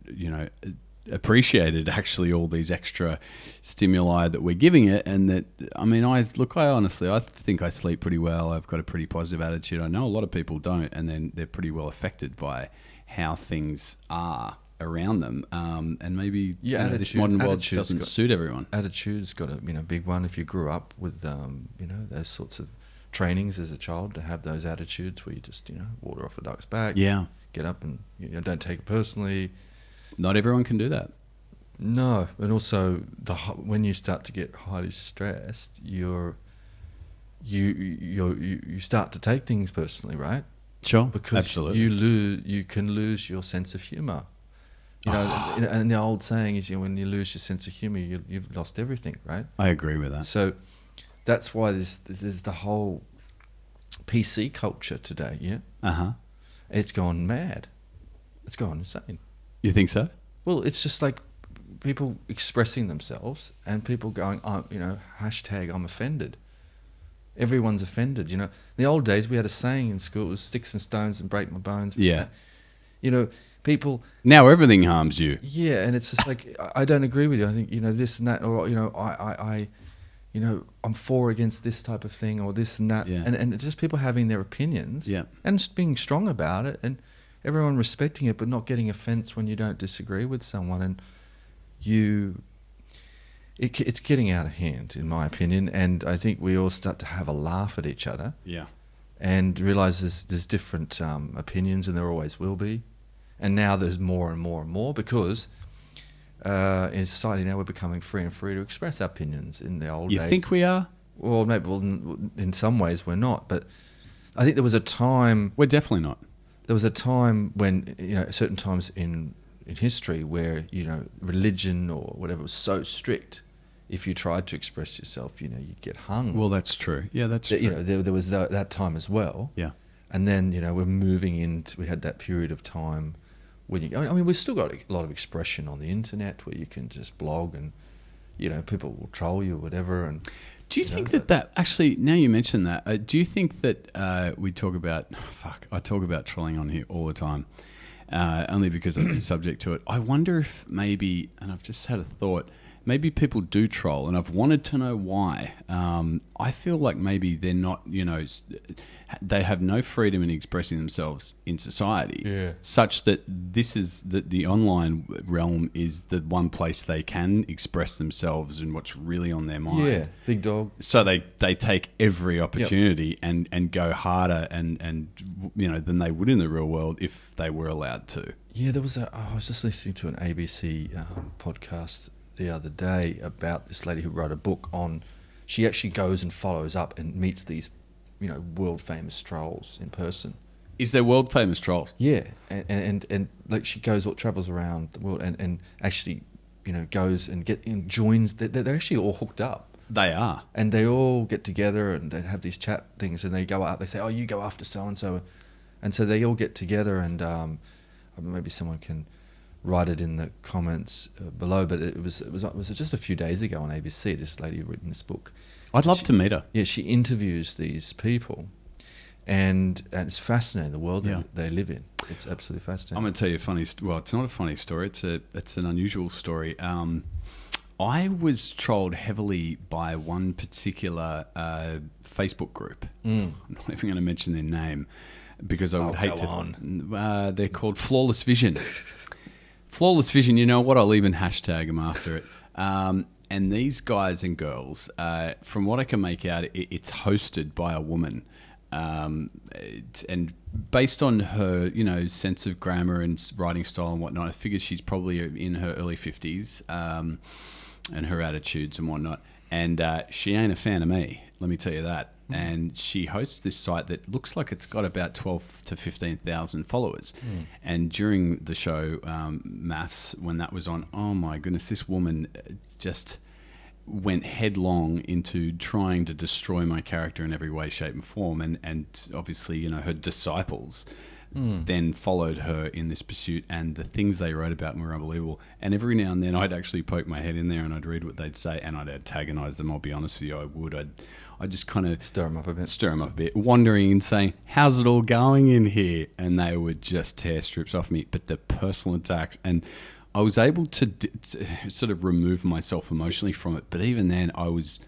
appreciated actually all these extra stimuli that we're giving it, and that, I honestly, I think I sleep pretty well. I've got a pretty positive attitude. I know a lot of people don't, and then they're pretty well affected by how those are around them, and maybe this modern world doesn't suit everyone. Attitude's got a big one. If you grew up with those sorts of trainings as a child, to have those attitudes where you just water off a duck's back, get up and don't take it personally. Not everyone can do that. No, and also when you start to get highly stressed, you start to take things personally, right? Sure, because absolutely. You can lose your sense of humour. And the old saying is, when you lose your sense of humour, you've lost everything, right? I agree with that. So that's why there's the whole PC culture today, yeah? It's gone mad. It's gone insane. You think so? Well, it's just like people expressing themselves and people going, hashtag I'm offended. Everyone's offended, In the old days, we had a saying in school, it was sticks and stones and break my bones. Yeah. People... Now everything harms you. Yeah, and it's just like, I don't agree with you. I think, this and that, or, I'm for against this type of thing, or this and that. Yeah. And just people having their opinions. Yeah. And just being strong about it, and everyone respecting it, but not getting offence when you don't disagree with someone. And it's getting out of hand, in my opinion. And I think we all start to have a laugh at each other. Yeah. And realise there's different opinions, and there always will be. And now there's more and more and more, because in society now we're becoming free to express our opinions. In the old days... You think we are? Well, maybe in some ways we're not. But I think there was a time... We're definitely not. There was a time when, certain times in history where, religion or whatever was so strict. If you tried to express yourself, you'd get hung. Well, that's true. Yeah, that's true. There was that time as well. Yeah. And then, we're moving into... We had that period of time when we've still got a lot of expression on the internet where you can just blog and, people will troll you or whatever. And do you think that actually, now you mention that, do you think that I talk about trolling on here all the time, only because I've been subject to it. I wonder if maybe, and I've just had a thought, maybe people do troll, and I've wanted to know why. I feel like maybe they're not, they have no freedom in expressing themselves in society, such that this is the online realm is the one place they can express themselves and what's really on their mind. Yeah, big dog. So they take every opportunity and go harder and than they would in the real world if they were allowed to. Yeah, I was just listening to an ABC podcast the other day about this lady who wrote a book on. She actually goes and follows up and meets these, world famous trolls in person. Is there world famous trolls? Yeah, and like she travels around the world and actually, goes and joins. They're actually all hooked up. They are, and they all get together and they have these chat things, and they go out. They say, "Oh, you go after so and so," and so they all get together and maybe someone can write it in the comments below, but it was just a few days ago on ABC. This lady had written this book. I'd love to meet her. Yeah, she interviews these people, and it's fascinating the world that they live in. It's absolutely fascinating. I'm going to tell you a funny. Well, it's not a funny story. It's an unusual story. I was trolled heavily by one particular Facebook group. I'm not even going to mention their name because I would hate to. They're called Flawless Vision. Flawless Vision, you know what? I'll even hashtag them after it. And these guys and girls, from what I can make out, it's hosted by a woman. And based on her, sense of grammar and writing style and whatnot, I figure she's probably in her early 50s and her attitudes and whatnot. And she ain't a fan of me, let me tell you that. And she hosts this site that looks like it's got about 12 to 15,000 followers. And during the show, Maths, when that was on, oh my goodness, this woman just went headlong into trying to destroy my character in every way, shape and form. And obviously, her disciples then followed her in this pursuit, and the things they wrote about me were unbelievable. And every now and then I'd actually poke my head in there and I'd read what they'd say, and I'd antagonise them. I'll be honest with you, I would. I'd just kind of stir them up a bit, wondering and saying, how's it all going in here? And they would just tear strips off me. But the personal attacks, and I was able to sort of remove myself emotionally from it. But even then I was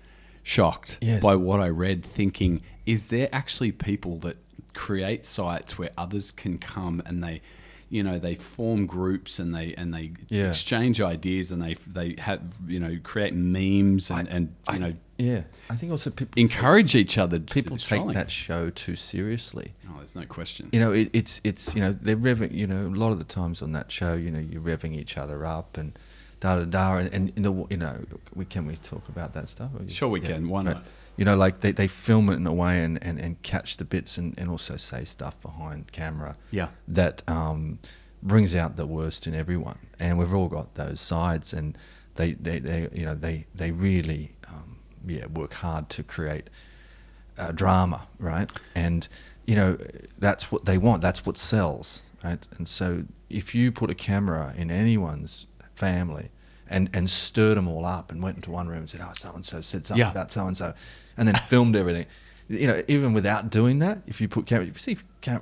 shocked by what I read, thinking, is there actually people that create sites where others can come and they form groups and they exchange ideas and they have create memes and I think also people encourage each other. People take that show too seriously. Oh, there's no question. It's they're revving. A lot of the times on that show, you're revving each other up and and can we talk about that stuff? Sure, we can. Why not? Like they film it in a way and catch the bits and also say stuff behind camera. Yeah. That brings out the worst in everyone, and we've all got those sides, and they really work hard to create drama, right? And that's what they want. That's what sells, right? And so if you put a camera in anyone's family and stirred them all up and went into one room and said, "Oh, so and so said something about so and so," and then filmed everything. Even without doing that, if you put camera, you see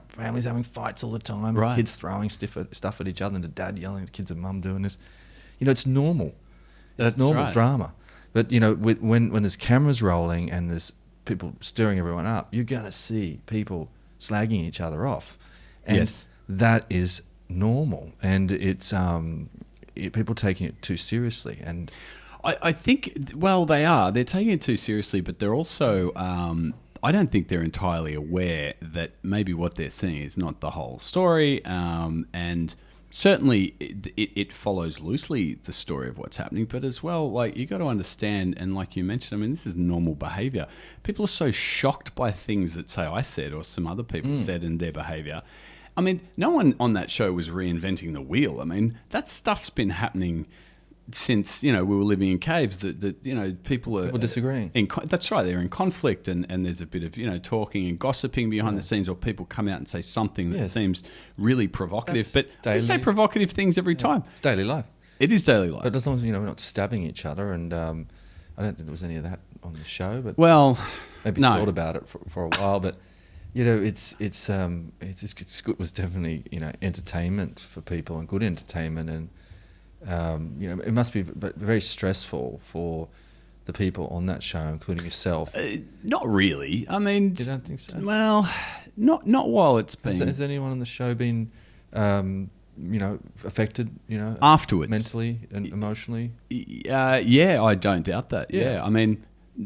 families having fights all the time, right. Kids throwing stuff at each other, and the dad yelling at the kids and mum doing this. It's normal. It's normal drama. But when there's cameras rolling and there's people stirring everyone up, you're gonna see people slagging each other off, and that is normal. And it's people taking it too seriously. And I think, well, they're taking it too seriously, but they're also I don't think they're entirely aware that maybe what they're seeing is not the whole story, and certainly it follows loosely the story of what's happening, but as well, like, you got to understand, and like you mentioned, I mean, this is normal behavior. People are so shocked by things that, say, I said or some other people said in their behavior. I mean, no one on that show was reinventing the wheel. I mean, that stuff's been happening since, we were living in caves, that people are disagreeing. That's right. They're in conflict, and there's a bit of, talking and gossiping behind the scenes, or people come out and say something that seems really provocative. But they say provocative things every time. It's daily life. It is daily life. But as long as, we're not stabbing each other, and I don't think there was any of that on the show, but well, maybe thought about it for a while, but It was definitely entertainment for people and good entertainment, and it must be very stressful for the people on that show, including yourself. Not really. I mean, You don't think so? well, not while it's been Has anyone on the show been, affected, afterwards, mentally and emotionally? Yeah, I don't doubt that. Yeah, I mean,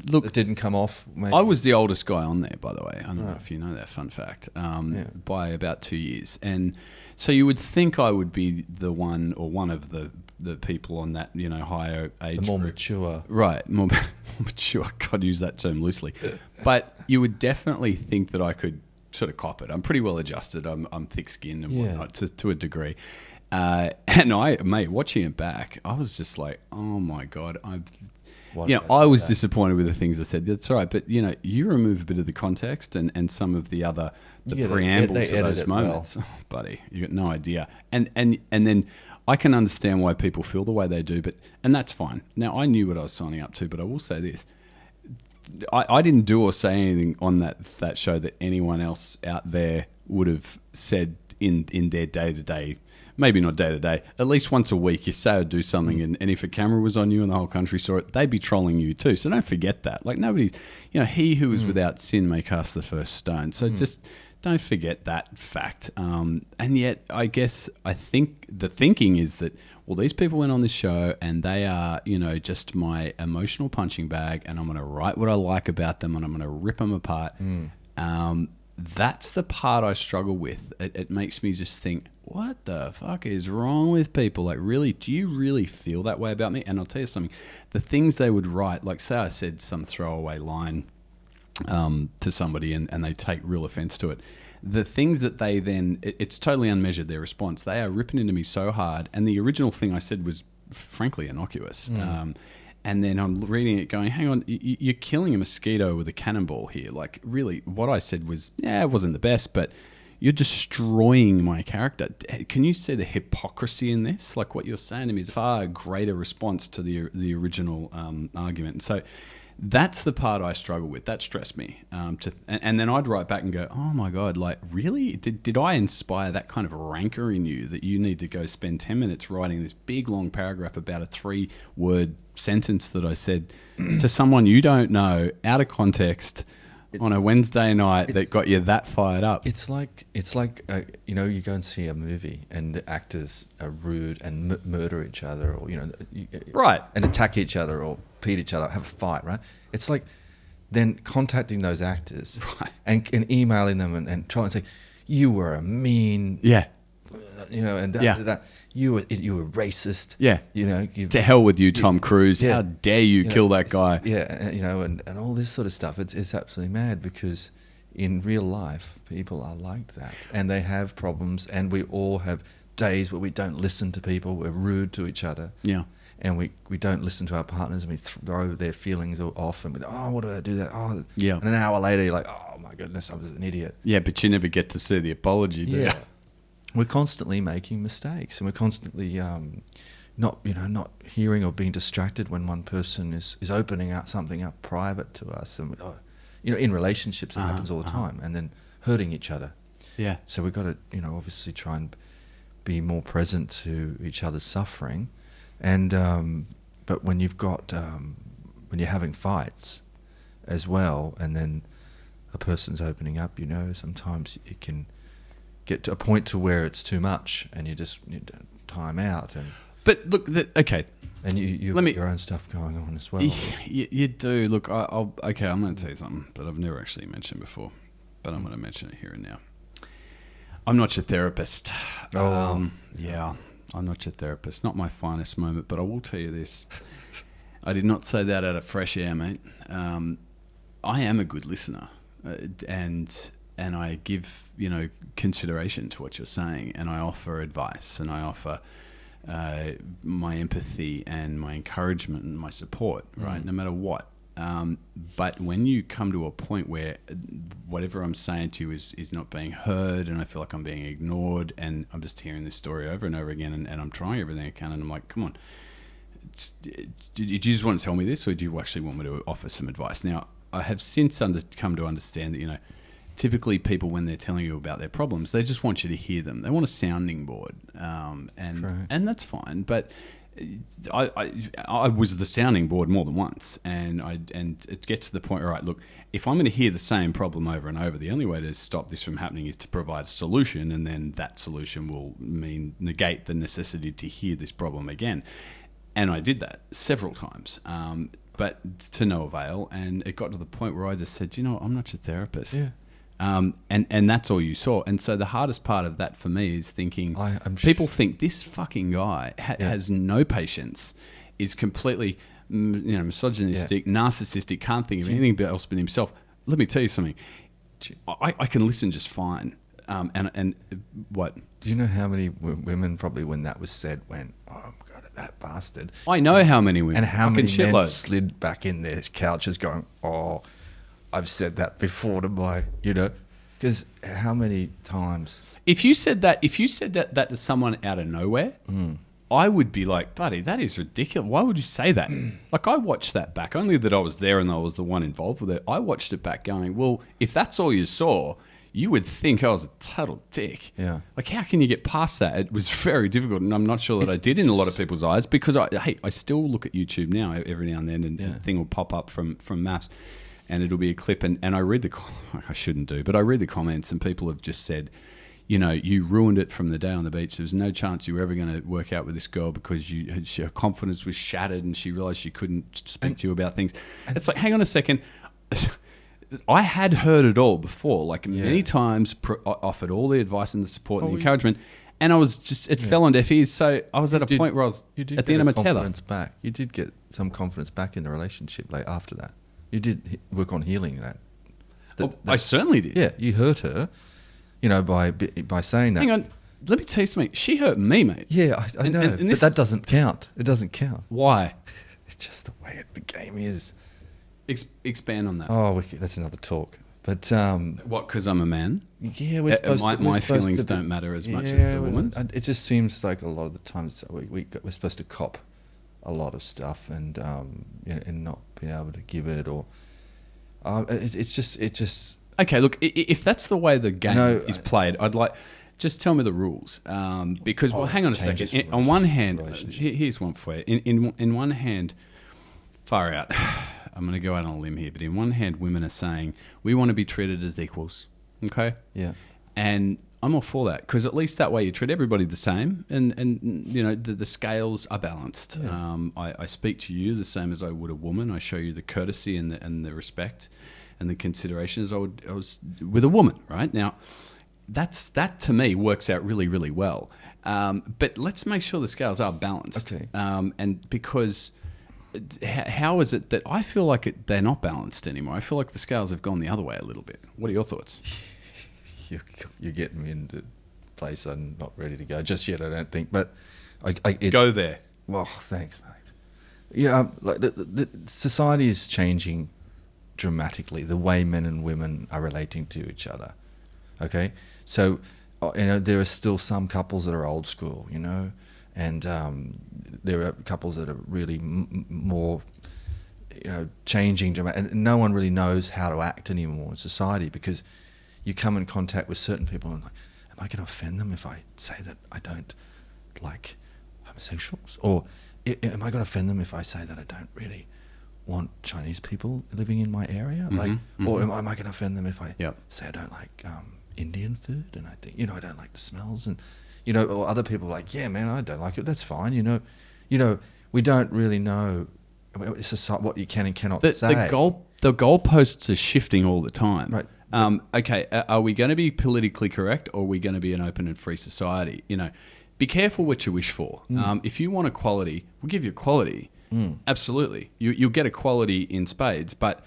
look, It didn't come off. Maybe. I was the oldest guy on there, by the way. I don't know if you know that fun fact. By about 2 years, and so you would think I would be the one or one of the people on that higher age, the more group. mature, right? More mature. God, use that term loosely, but you would definitely think that I could sort of cop it. I'm pretty well adjusted. I'm thick-skinned and whatnot to a degree. And mate, watching it back, I was just like, oh my God, I was disappointed with the things I said. That's all right, but you remove a bit of the context and some of the preamble to those moments, buddy. You got no idea. And then I can understand why people feel the way they do, and that's fine. Now I knew what I was signing up to, but I will say this: I didn't do or say anything on that show that anyone else out there would have said in their day-to-day. Maybe not day-to-day, at least once a week you say or do something, and if a camera was on you and the whole country saw it, they'd be trolling you too. So don't forget that. Like nobody, he who is without sin may cast the first stone. So just don't forget that fact. And yet I think the thinking is that, well, these people went on this show and they are, just my emotional punching bag, and I'm going to write what I like about them and I'm going to rip them apart. That's the part I struggle with. It makes me just think, what the fuck is wrong with people? Like, really, do you really feel that way about me? And I'll tell you something, the things they would write, like say I said some throwaway line to somebody and they take real offense to it. The things that they then, it's totally unmeasured, their response. They are ripping into me so hard. And the original thing I said was frankly innocuous. And then I'm reading it going, hang on, you're killing a mosquito with a cannonball here. Like, really, what I said was, it wasn't the best, but you're destroying my character. Can you see the hypocrisy in this? Like, what you're saying to me is a far greater response to the original argument. And so that's the part I struggle with. That stressed me. And then I'd write back and go, oh my God, like, really? Did I inspire that kind of rancor in you that you need to go spend 10 minutes writing this big long paragraph about a 3-word sentence that I said to someone you don't know, out of context, on a Wednesday night that got you that fired up? It's like you go and see a movie and the actors are rude and murder each other, or right, and attack each other or beat each other, have a fight, right? It's like then contacting those actors and emailing them and trying to say, you were a mean, and that you were racist, to hell with you, Tom Cruise. How dare you kill that guy? And all this sort of stuff. It's absolutely mad, because in real life people are like that, and they have problems, and we all have days where we don't listen to people, we're rude to each other, and we don't listen to our partners, and we throw their feelings off, and we what did I do that? And an hour later you're like, oh my goodness, I was an idiot. But you never get to see the apology, do you? We're constantly making mistakes, and we're constantly not hearing or being distracted when one person is opening out something up private to us, and in relationships it happens all the time, and then hurting each other. So we've got to obviously try and be more present to each other's suffering, and but when you've got when you're having fights as well, and then a person's opening up, sometimes it can get to a point to where it's too much, and you just need to time out. But look, okay, and you have your own stuff going on as well. You do. Look, I'm going to tell you something that I've never actually mentioned before, but I'm going to mention it here and now. I'm not your therapist. I'm not your therapist. Not my finest moment, but I will tell you this. I did not say that out of fresh air, mate. I am a good listener, and I give, consideration to what you're saying, and I offer advice, and I offer my empathy and my encouragement and my support, right? No matter what. But when you come to a point where whatever I'm saying to you is not being heard, and I feel like I'm being ignored, and I'm just hearing this story over and over again, and I'm trying everything I can, and I'm like, come on, do you just want to tell me this, or do you actually want me to offer some advice? Now, I have since come to understand that, typically people, when they're telling you about their problems, they just want you to hear them. They want a sounding board, and that's fine. But I was the sounding board more than once, and it gets to the point where, right, look, if I'm going to hear the same problem over and over, the only way to stop this from happening is to provide a solution, and then that solution will negate the necessity to hear this problem again. And I did that several times, but to no avail. And it got to the point where I just said, you know what, I'm not your therapist. Yeah. And that's all you saw. And so the hardest part of that for me is thinking, people think this fucking guy has no patience, is completely misogynistic, narcissistic, can't think of anything else but himself. Let me tell you something. I can listen just fine. And what? Do you know how many women probably, when that was said, went, oh, God, that bastard? I know how many women. And how many men slid back in their couches going, oh, I've said that before to my, because how many times? If you said that to someone out of nowhere, I would be like, buddy, that is ridiculous. Why would you say that? Like, I watched that back, only that I was there and I was the one involved with it. I watched it back going, well, if that's all you saw, you would think I was a total dick. Yeah. Like, how can you get past that? It was very difficult, and I'm not sure that I did in a lot of people's eyes, because I still look at YouTube now every now and then, and a thing will pop up from maths, and it'll be a clip, and I read I shouldn't do, but I read the comments, and people have just said, you ruined it from the day on the beach. There was no chance you were ever going to work out with this girl because her confidence was shattered and she realized she couldn't speak to you about things. It's like, hang on a second. I had heard it all before, like many times, offered all the advice and the support and the encouragement, and I was just, it fell on deaf ears. So I was at a point where I was at the end of my tether. Back. You did get some confidence back in the relationship after that. You did work on healing that. I certainly did. Yeah, you hurt her, by saying that. Hang on, let me tell you something. She hurt me, mate. Yeah, I know, but that doesn't count. It doesn't count. Why? It's just the way the game is. Expand on that. Oh, that's another talk. But what? Because I'm a man. Yeah, my feelings don't matter as much as the woman's. It just seems like a lot of the times we're supposed to cop a lot of stuff and not be able to give it, or it's just. Okay, look, if that's the way the game is played, I'd like. Just tell me the rules, because hang on a second. On one hand, here's one for you. In one hand, far out. I'm going to go out on a limb here, but in one hand, women are saying we want to be treated as equals. Okay. Yeah. And I'm all for that, because at least that way you treat everybody the same, and the scales are balanced. Yeah. I speak to you the same as I would a woman. I show you the courtesy and the respect and the consideration as I was with a woman. Right now, that to me works out really, really well. But let's make sure the scales are balanced. Okay. And because how is it that I feel like they're not balanced anymore? I feel like the scales have gone the other way a little bit. What are your thoughts? You're getting me into a place I'm not ready to go just yet, I don't think. But go there. Well, thanks, mate. Yeah, like the society is changing dramatically. The way men and women are relating to each other. Okay, so there are still some couples that are old school, and there are couples that are really more, changing dramatically, and no one really knows how to act anymore in society, because you come in contact with certain people and like, am I going to offend them if I say that I don't like homosexuals? Or am I going to offend them if I say that I don't really want Chinese people living in my area? Or am I going to offend them if I say I don't like Indian food, and I think I don't like the smells, and or other people are like, yeah, man, I don't like it. That's fine. We don't really know what you can and cannot say. The goalposts are shifting all the time. Right. Okay, are we going to be politically correct, or are we going to be an open and free society? Be careful what you wish for. If you want equality, we'll give you equality. Absolutely. You'll get equality in spades, but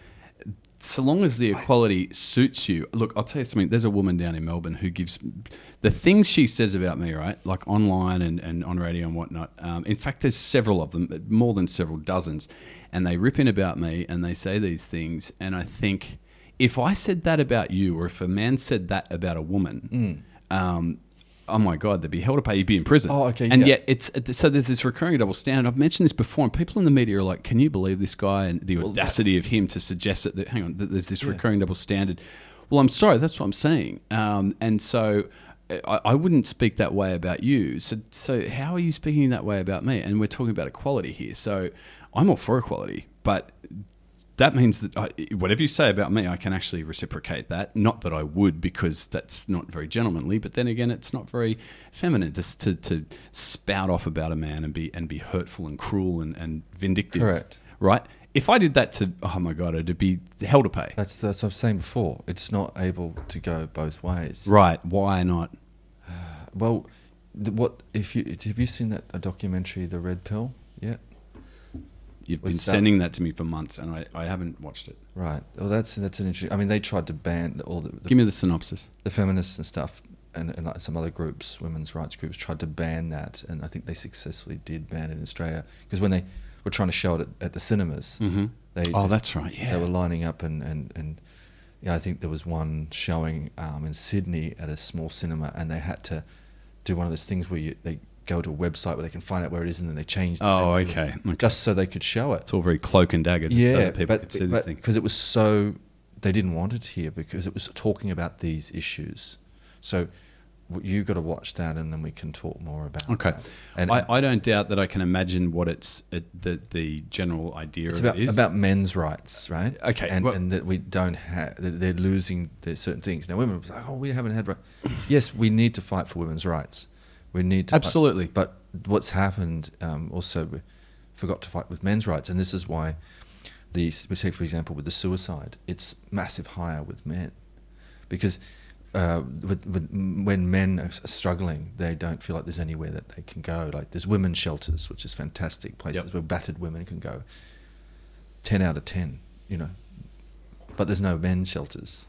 so long as the equality suits you. Look, I'll tell you something. There's a woman down in Melbourne who gives the things she says about me, right? Like online and on radio and whatnot. In fact, there's several of them, more than several dozens, and they rip in about me and they say these things. And I think if I said that about you, or if a man said that about a woman, oh my God, they'd be held to pay. You'd be in prison. Oh, okay. And yet so there's this recurring double standard. I've mentioned this before, and people in the media are like, can you believe this guy, and the audacity of him to suggest that hang on, that there's this recurring double standard. Well, I'm sorry. That's what I'm saying. And so I wouldn't speak that way about you. So how are you speaking that way about me? And we're talking about equality here. So I'm all for equality, but that means that whatever you say about me, I can actually reciprocate that. Not that I would, because that's not very gentlemanly. But then again, it's not very feminine just to spout off about a man and be hurtful and cruel and vindictive. Correct. Right? If I did that to, oh my God, it'd be hell to pay. That's what I was saying before. It's not able to go both ways. Right? Why not? Well, have you seen a documentary, The Red Pill, yet? You've been sending that to me for months, and I haven't watched it. Right. Well, that's an interesting. I mean, they tried to ban all the Give me the synopsis. The feminists and stuff, and like some other groups, women's rights groups, tried to ban that, and I think they successfully did ban it in Australia, because when they were trying to show it at the cinemas, That's right. Yeah, they were lining up and I think there was one showing in Sydney at a small cinema, and they had to do one of those things where they go to a website where they can find out where it is, and then they change the name, okay. Just so they could show it. It's all very cloak and dagger. Yeah, so that people could see this thing. Because it was so, they didn't want it here because it was talking about these issues. So you got to watch that, and then we can talk more about that. And I don't doubt that I can imagine what the general idea of it is. About men's rights, right? Okay. And that we don't have, they're losing certain things. Now, women are like, oh, we haven't had rights. Yes, we need to fight for women's rights. We need to absolutely. But what's happened, also, we forgot to fight with men's rights, and this is why we say, for example, with the suicide, it's massive higher with men, because when men are struggling, they don't feel like there's anywhere that they can go. Like there's women's shelters, which is fantastic places where battered women can go. 10 out of 10, but there's no men's shelters.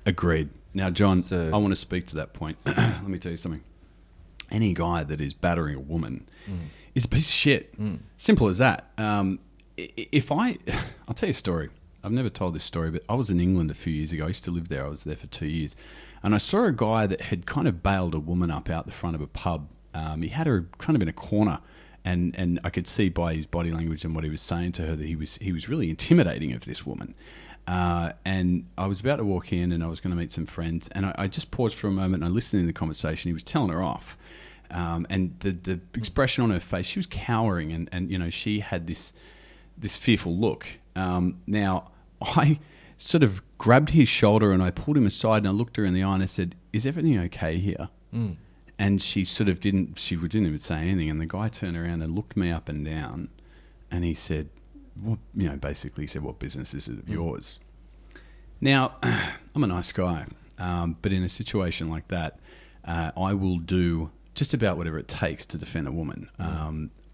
Agreed. Now, John, I want to speak to that point. Let me tell you something. Any guy that is battering a woman is a piece of shit. Simple as that. I'll tell you a story. I've never told this story, but I was in England a few years ago. I used to live there. I was there for 2 years. And I saw a guy that had kind of bailed a woman up out the front of a pub. He had her kind of in a corner, and I could see by his body language and what he was saying to her that he was really intimidating of this woman. And I was about to walk in, and I was going to meet some friends, and I just paused for a moment, and I listened in the conversation. He was telling her off. And the expression on her face, she was cowering, and she had this fearful look. Now, I sort of grabbed his shoulder and I pulled him aside, and I looked her in the eye and I said, "Is everything okay here?" And she sort of didn't even say anything. And the guy turned around and looked me up and down, and he said, basically he said, "What business is it of yours?" Now, I'm a nice guy, but in a situation like that, I will do just about whatever it takes to defend a woman.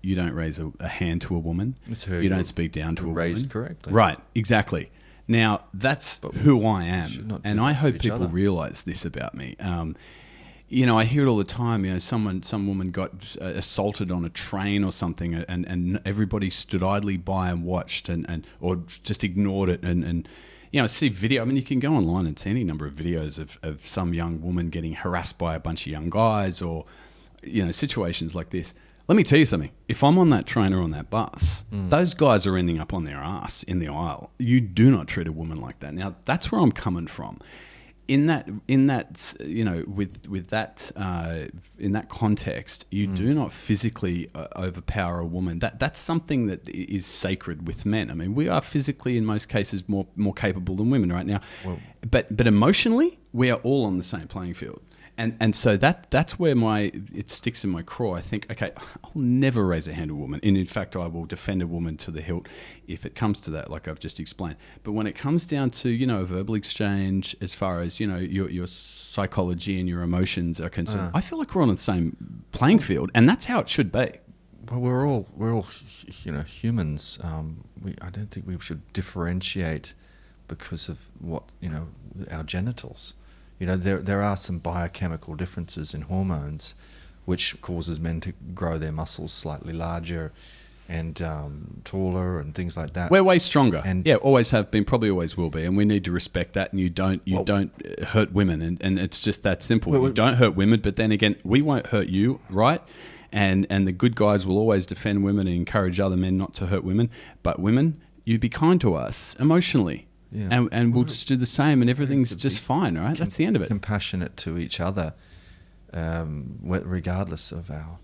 You don't raise a hand to a woman. You don't speak down to a woman. Raised correctly. Right, exactly. Now, that's who I am. And I hope people realise this about me. I hear it all the time. Some woman got assaulted on a train or something, and everybody stood idly by and watched, or just ignored it. And see video. I mean, you can go online and see any number of videos of some young woman getting harassed by a bunch of young guys, or situations like this. Let me tell you something. If I'm on that train or on that bus, those guys are ending up on their ass in the aisle. You do not treat a woman like that. Now, that's where I'm coming from. In that context, you do not physically overpower a woman. That's something that is sacred with men. I mean, we are physically, in most cases, more capable than women right now. Well, but emotionally, we are all on the same playing field. And so that's where it sticks in my craw. I think, okay, I'll never raise a hand to a woman. And in fact, I will defend a woman to the hilt if it comes to that, like I've just explained. But when it comes down to, a verbal exchange, as far as, your psychology and your emotions are concerned, I feel like we're on the same playing field, and that's how it should be. Well, we're all humans. I don't think we should differentiate because of what, our genitals. There are some biochemical differences in hormones, which causes men to grow their muscles slightly larger and taller and things like that. We're way stronger, and always have been, probably always will be, and we need to respect that. And you don't hurt women, and it's just that simple. You don't hurt women, but then again, we won't hurt you, right? And the good guys will always defend women and encourage other men not to hurt women. But women, you be kind to us emotionally. Yeah. and we'll just do the same, and everything's just fine, right? That's the end of it. Compassionate to each other, regardless of our,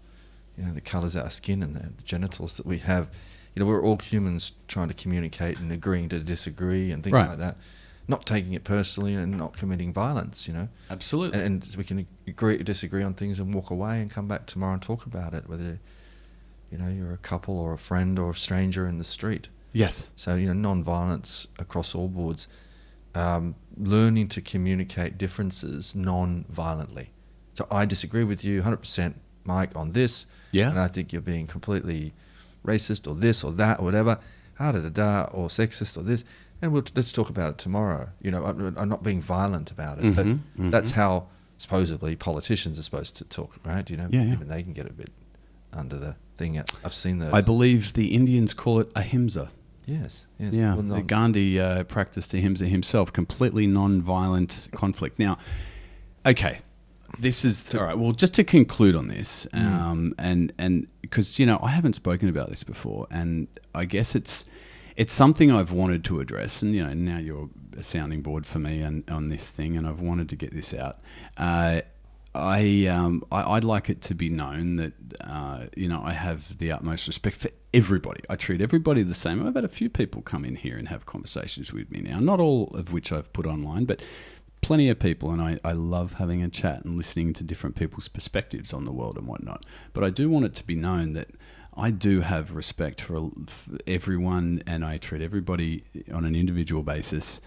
the colours of our skin and the genitals that we have. We're all humans trying to communicate and agreeing to disagree and things like that. Not taking it personally and not committing violence, Absolutely. And we can disagree on things and walk away and come back tomorrow and talk about it, whether, you're a couple or a friend or a stranger in the street. Yes. So, non-violence across all boards, learning to communicate differences non-violently. So I disagree with you 100%, Mike, on this, and I think you're being completely racist or this or that or whatever, or sexist or this, and let's talk about it tomorrow. I'm not being violent about it. That's how supposedly politicians are supposed to talk, right? Even they can get a bit under the thing. I've seen those. I believe the Indians call it ahimsa. Yes. Yeah, Gandhi practiced ahimsa himself, completely non-violent conflict. Now, okay, this is all right. Well, just to conclude on this, and because I haven't spoken about this before, and I guess it's something I've wanted to address, and now you're a sounding board for me on this thing, and I've wanted to get this out. I'd like it to be known that I have the utmost respect for everybody. I treat everybody the same. I've had a few people come in here and have conversations with me now, not all of which I've put online, but plenty of people, and I love having a chat and listening to different people's perspectives on the world and whatnot. But I do want it to be known that I do have respect for everyone, and I treat everybody on an individual basis.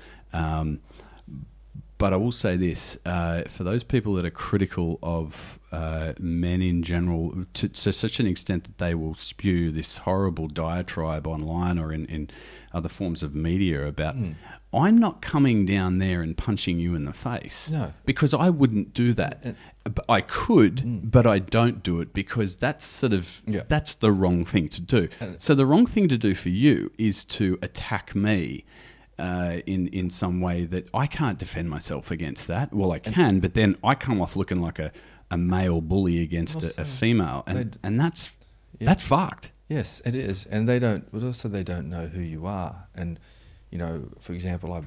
But I will say this, for those people that are critical of men in general, to such an extent that they will spew this horrible diatribe online or in other forms of media about, I'm not coming down there and punching you in the face. No. Because I wouldn't do that. I could, but I don't do it because that's that's the wrong thing to do. So the wrong thing to do for you is to attack me in some way that I can't defend myself against that. Well, I can, but then I come off looking like a male bully against a female, and that's fucked. Yes, it is, and they don't know who you are. And for example,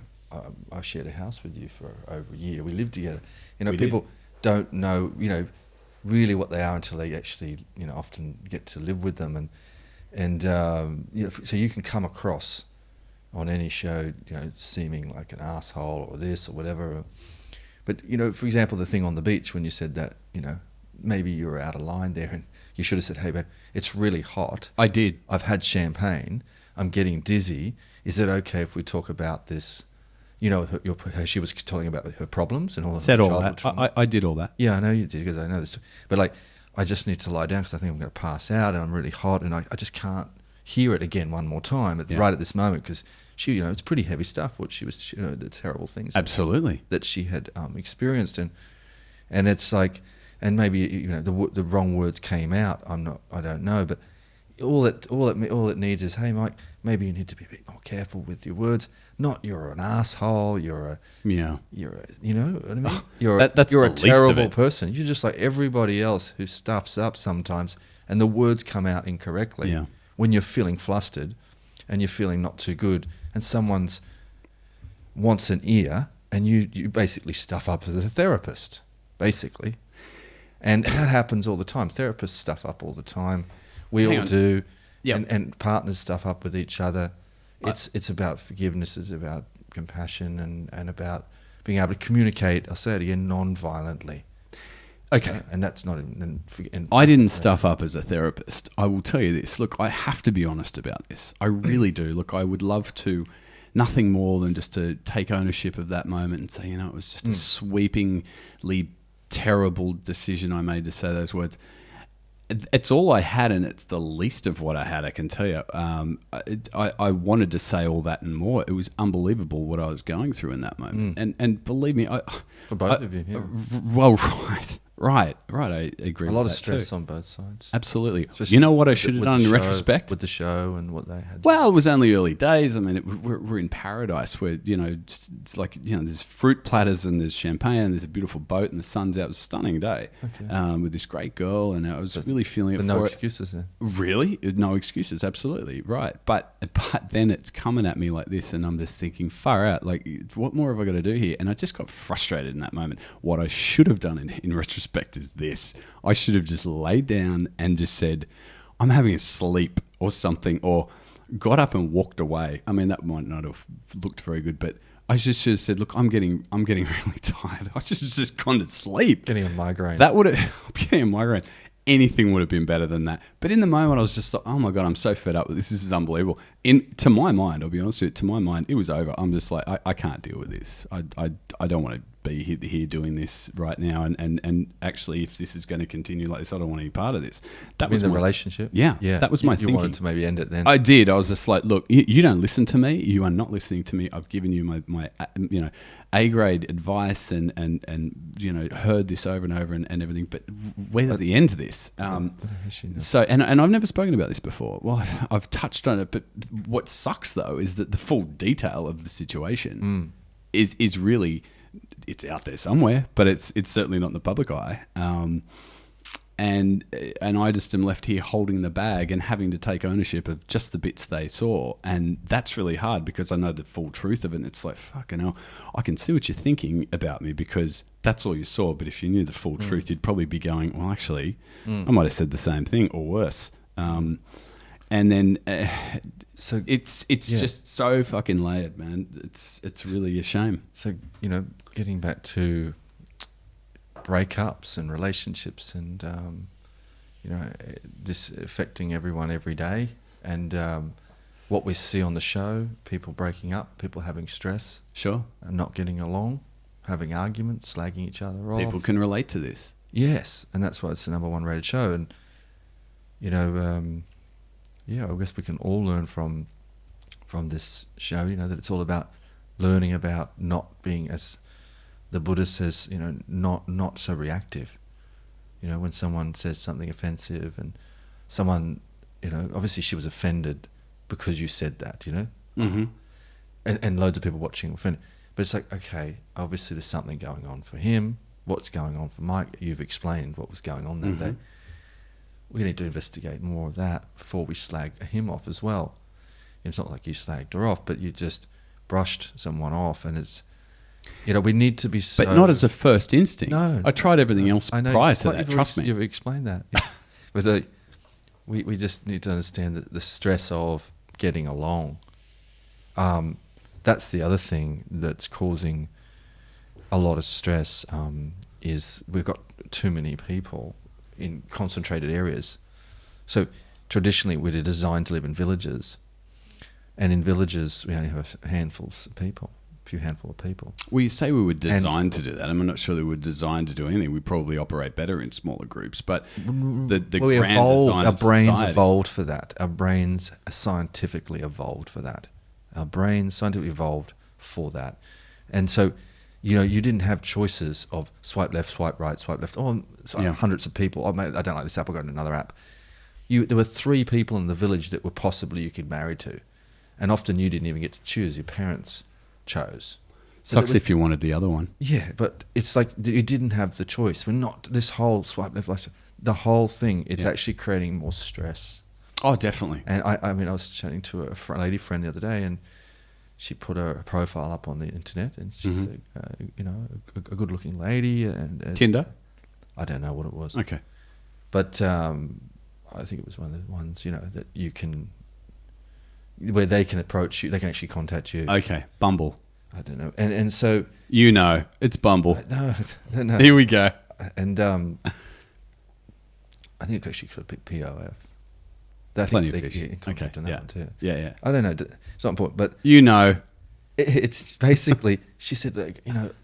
I shared a house with you for over a year. We lived together. People don't know really what they are until they actually often get to live with them, and so you can come across on any show, seeming like an asshole or this or whatever. But, for example, the thing on the beach when you said that, maybe you were out of line there and you should have said, hey, babe, it's really hot. I did. I've had champagne. I'm getting dizzy. Is it okay if we talk about this? She was telling about her problems and all that. Said all that. I did all that. Yeah, I know you did because I know this. But, I just need to lie down because I think I'm going to pass out and I'm really hot and I just can't hear it again one more time right at this moment because she, it's pretty heavy stuff what she was, the terrible things absolutely that she had experienced, and it's like, and maybe the wrong words came out. I don't know, but all it needs is, hey, Mike, maybe you need to be a bit more careful with your words. Not you're an asshole. You're a you know what I mean. You're a terrible person. You're just like everybody else who stuffs up sometimes, and the words come out incorrectly. Yeah. When you're feeling flustered and you're feeling not too good and someone's wants an ear and you basically stuff up as a therapist, basically. And that happens all the time. Therapists stuff up all the time. We all do. Yep. And partners stuff up with each other. It's about forgiveness. It's about compassion and about being able to communicate, I'll say it again, non-violently. Okay. And that's not... I didn't stuff up as a therapist. I will tell you this. Look, I have to be honest about this. I really do. Look, I would love to, nothing more than just to take ownership of that moment and say, it was just a sweepingly terrible decision I made to say those words. It's all I had, and it's the least of what I had, I can tell you. I wanted to say all that and more. It was unbelievable what I was going through in that moment. And believe me, for both of you, yeah. Well, right. Right. I agree. A lot with of that stress too. on both sides. Absolutely. Especially You know what I with should have with done the in show- retrospect? with the show and what they had. Well, it was only early days. I mean, we're in paradise where, it's like, there's fruit platters and there's champagne and there's a beautiful boat and the sun's out. It was a stunning day with this great girl, and I was really feeling it for no it. excuses then. Really? No excuses. Absolutely. Right. But then it's coming at me like this, and I'm just thinking, far out, like, what more have I got to do here? And I just got frustrated in that moment. What I should have done in retrospect is this. I should have just laid down and just said, I'm having a sleep or something, or got up and walked away. I mean, that might not have looked very good, but I just should have said, look, I'm getting really tired. I should have just gone to sleep. Getting a migraine. That would have, I'm getting a migraine. Anything would have been better than that. But in the moment, I was just like, oh my God, I'm so fed up with this. This is unbelievable. To my mind, I'll be honest with you, to my mind, it was over. I'm just like, I can't deal with this. I don't want to be here doing this right now. And actually, if this is going to continue like this, I don't want any part of this. That was the relationship? Yeah. That was my you thinking. You wanted to maybe end it then? I did. I was just like, look, you don't listen to me. You are not listening to me. I've given you my A-grade advice and heard this over and over and everything. But where's the end to this? So, and I've never spoken about this before. Well, I've touched on it, but what sucks though is that the full detail of the situation is really, it's out there somewhere, but it's certainly not in the public eye. And I just am left here holding the bag and having to take ownership of just the bits they saw. And that's really hard because I know the full truth of it. And it's like, fucking hell, I can see what you're thinking about me because that's all you saw. But if you knew the full truth, you'd probably be going, well, actually, I might have said the same thing or worse. And then so it's just so fucking layered, man. It's really a shame. So, getting back to breakups and relationships and this affecting everyone every day, and what we see on the show, people breaking up, people having stress, sure, and not getting along, having arguments, slagging each other off. People can relate to this. Yes, and that's why it's the #1 rated show. And I guess we can all learn from this show, that it's all about learning about not being, as the Buddha says, not so reactive. When someone says something offensive and someone, obviously she was offended because you said that, Mm-hmm. and loads of people watching were offended. But it's like, okay, obviously there's something going on for him. What's going on for Mike? You've explained what was going on that day. We need to investigate more of that before we slag him off as well. It's not like you slagged her off, but you just brushed someone off, and it's, we need to be so... But not as a first instinct. No. I tried everything else I know, prior to that, trust me. You've explained that. Yeah. But we just need to understand that the stress of getting along, that's the other thing that's causing a lot of stress, is we've got too many people in concentrated areas. So traditionally we're designed to live in villages, and in villages we only have a few handful of people. Well, you say we were designed to do that. I'm not sure that we're designed to do anything. We probably operate better in smaller groups, but the grand design our of brains society. evolved for that. Our brains are scientifically evolved for that. Our brains scientifically evolved for that. And so, you didn't have choices of swipe left, swipe right, swipe left. Hundreds of people. Oh, mate, I don't like this app, I'll go to another app. There were 3 people in the village that were possibly you could marry to. And often you didn't even get to choose. Your parents chose. Sucks if you wanted the other one. Yeah, but it's like you didn't have the choice. We're not, this whole swipe left, left, the whole thing, it's actually creating more stress. Oh, definitely. And I was chatting to a lady friend the other day, and she put her profile up on the internet, and she's a good-looking lady. And Tinder? I don't know what it was. Okay. But I think it was one of the ones, that you can, where they can approach you, they can actually contact you. Okay, Bumble. I don't know. And so... it's Bumble. No, I don't know. Here we go. And I think actually could have picked POF. Plenty of fish. Okay, that one too. Yeah. I don't know. It's not important, but... It's basically... She said,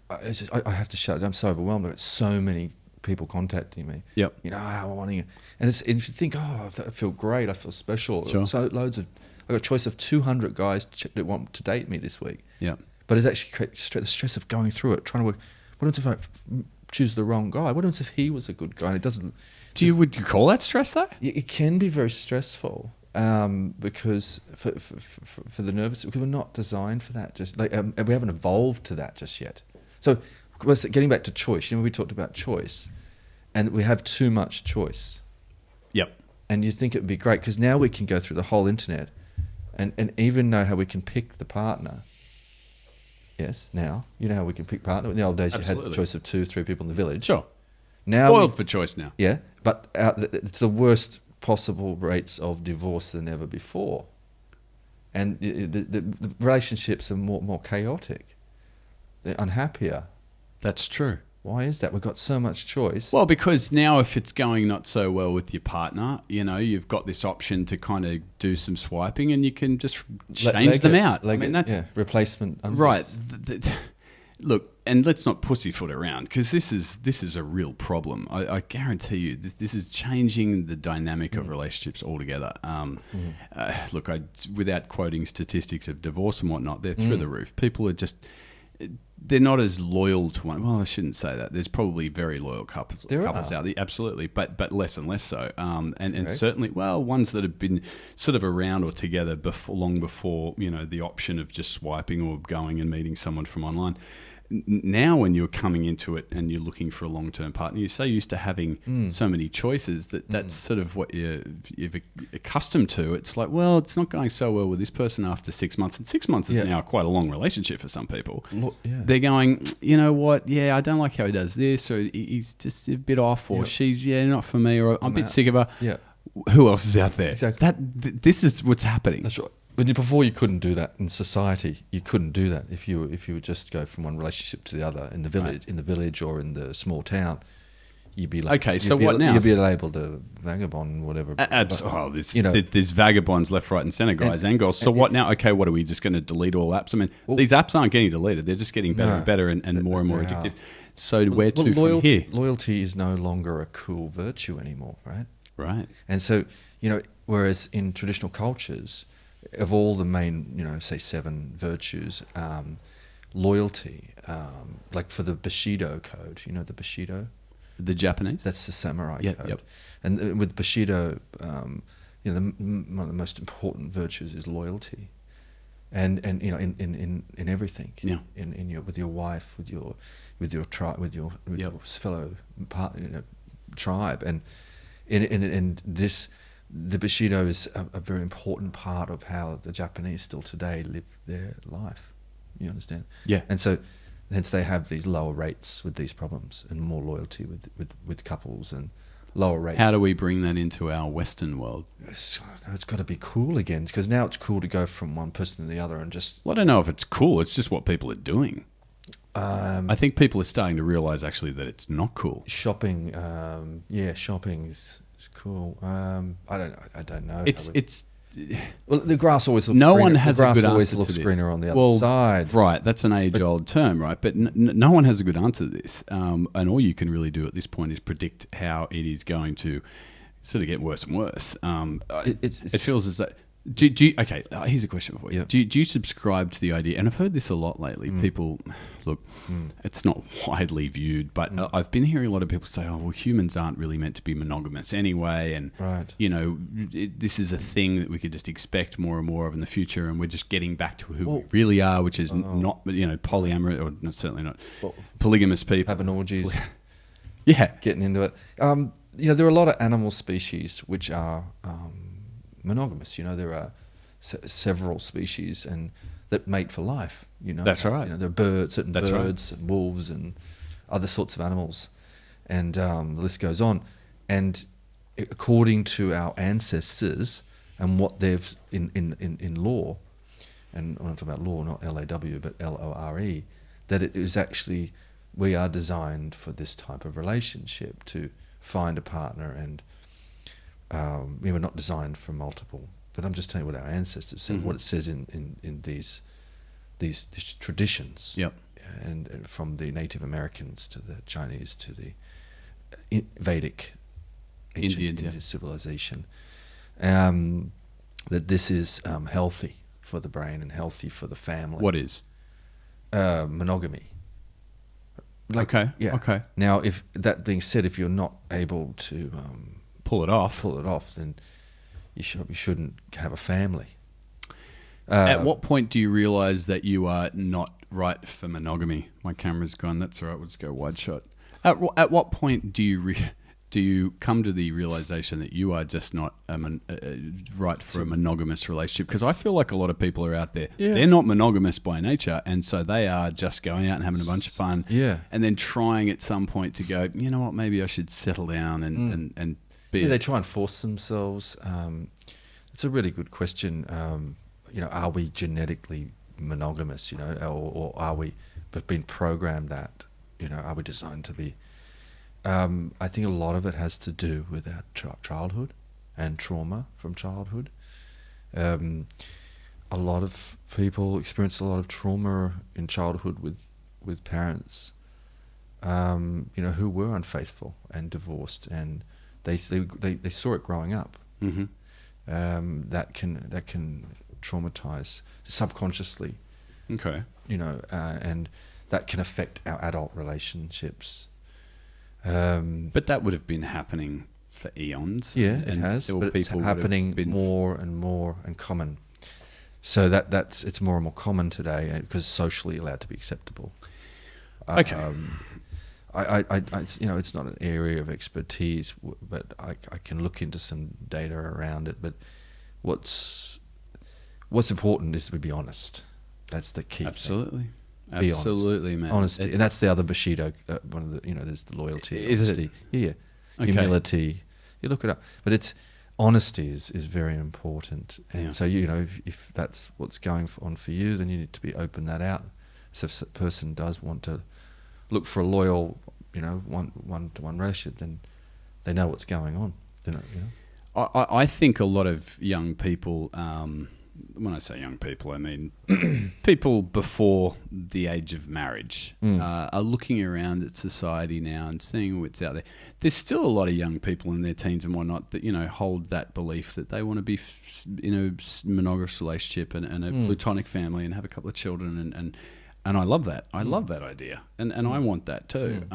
I have to shut it. I'm so overwhelmed. I've got so many people contacting me. Yep. Wanting it. And if you think, I feel great, I feel special. Sure. So I got a choice of 200 guys that want to date me this week. Yeah. But it's actually the stress of going through it, trying to work. What if I choose the wrong guy? What happens if he was a good guy? And it doesn't. Would you call that stress though? It can be very stressful because for the nervous, because we're not designed for that. Just like we haven't evolved to that just yet. So, getting back to choice, we talked about choice, and we have too much choice. Yep. And you think it would be great because now we can go through the whole internet, and even know how we can pick the partner. Yes, now you know how we can pick partner. In the old days, Absolutely. you had a choice of 2, 3 people in the village. Sure. Now Spoiled for choice now. Yeah, but it's the worst possible rates of divorce than ever before, and the relationships are more chaotic. They're unhappier. That's true. Why is that? We've got so much choice. Well, because now if it's going not so well with your partner, you've got this option to kind of do some swiping and you can just change them out. That's replacement. Right. Look, and let's not pussyfoot around because this is a real problem. I guarantee you this is changing the dynamic of relationships altogether. Look, without quoting statistics of divorce and whatnot, they're through the roof. People are just... They're not as loyal to one. Well, I shouldn't say that. There's probably very loyal couples out there, absolutely, but less and less so. And certainly, ones that have been sort of around or together long before, the option of just swiping or going and meeting someone from online. Now, when you're coming into it and you're looking for a long-term partner, you're so used to having so many choices that's sort of what you're accustomed to. It's like, well, it's not going so well with this person after 6 months. And 6 months is now quite a long relationship for some people. They're going, you know what? Yeah, I don't like how he does this, or he's just a bit off, or she's not for me, or I'm a bit sick of her. Yeah. Who else is out there? Exactly. This is what's happening. That's right. But before you couldn't do that in society. You couldn't do that if you would just go from one relationship to the other in the village, or in the small town. You'd be like, okay. So what now? You'd be labelled a vagabond, whatever. There's vagabonds left, right, and centre, guys and girls. So what now? Okay, what are we just going to delete all apps? I mean, these apps aren't getting deleted; they're just getting better and better, and more and more addictive. So where to from here? Loyalty is no longer a cool virtue anymore, right? Right. And so whereas in traditional cultures, of all the main, say 7 virtues, loyalty, like for the Bushido code, the Bushido? The Japanese? That's the samurai code. Yep. And with Bushido, one of the most important virtues is loyalty. And in everything. Yeah. With your wife, with your tribe, with your fellow partner, tribe. And this... The Bushido is a very important part of how the Japanese still today live their life. You understand? Yeah. And so, hence they have these lower rates with these problems, and more loyalty with couples, and lower rates. How do we bring that into our Western world? It's got to be cool again, because now it's cool to go from one person to the other and just... Well, I don't know if it's cool. It's just what people are doing. I think people are starting to realise actually that it's not cool. Shopping, shopping's... It's cool. I don't know. Well, the grass always looks greener. One has the grass a good always answer looks to this. greener on the other side. Right, that's an age-old term, right? But no one has a good answer to this. And all you can really do at this point is predict how it is going to sort of get worse and worse. It feels as though... Okay, here's a question for you. Do you subscribe to the idea, and I've heard this a lot lately, people, look, it's not widely viewed, but I've been hearing a lot of people say, humans aren't really meant to be monogamous anyway, and, this is a thing that we could just expect more and more of in the future, and we're just getting back to who we really are, which is not, polyamorous, or certainly not polygamous people. Having orgies. Getting into it. There are a lot of animal species which are... monogamous. There are several species and that mate for life. That's right. There are certain birds, and wolves, and other sorts of animals, and the list goes on. And according to our ancestors and what they've in law, and I'm talking about law, not LAW, but LORE, that it is actually, we are designed for this type of relationship, to find a partner, and we were not designed for multiple, but I'm just telling you what our ancestors said, what it says in these traditions, and from the Native Americans to the Chinese to the Vedic Indian civilization, that this is healthy for the brain and healthy for the family. What is? Monogamy. Okay. Yeah. Okay. Now, if that being said, if you're not able to Pull it off. then you shouldn't have a family. At what point do you realize that you are not right for monogamy? My camera's gone. That's all right. We'll just go wide shot. At what point do you come to the realization that you are just not right for a monogamous relationship? Because I feel like a lot of people are out there. Yeah. They're not monogamous by nature, and so they are just going out and having a bunch of fun. Yeah. And then trying at some point to go, you know what, maybe I should settle down and be. Yeah, they try and force themselves. It's a really good question. Are we genetically monogamous? Or are we been programmed that? Are we designed to be? I think a lot of it has to do with our childhood and trauma from childhood. A lot of people experience a lot of trauma in childhood with parents, who were unfaithful and divorced, and they saw it growing up. Mm-hmm. That can traumatize subconsciously. Okay. And that can affect our adult relationships. But that would have been happening for eons. Yeah, it has. But it's happening more and more and common. So it's more and more common today because it's socially allowed to be acceptable. Okay. It's not an area of expertise, but I can look into some data around it. But what's important is to be honest. That's the key. Absolutely. Thing. Absolutely, man. Honesty, and that's the other Bushido. One of the, there's the loyalty, is honesty, it? Yeah, Okay. Humility. You look it up, but it's honesty is very important. And so if that's what's going on for you, then you need to be open that out. So if a person does want to look for a loyal, one-to-one relationship, then they know what's going on. I think a lot of young people. When I say young people, I mean people before the age of marriage are looking around at society now and seeing what's out there. There's still a lot of young people in their teens and whatnot that hold that belief that they want to be in a monogamous relationship and a platonic family and have a couple of children and I love that. I love that idea and I want that too.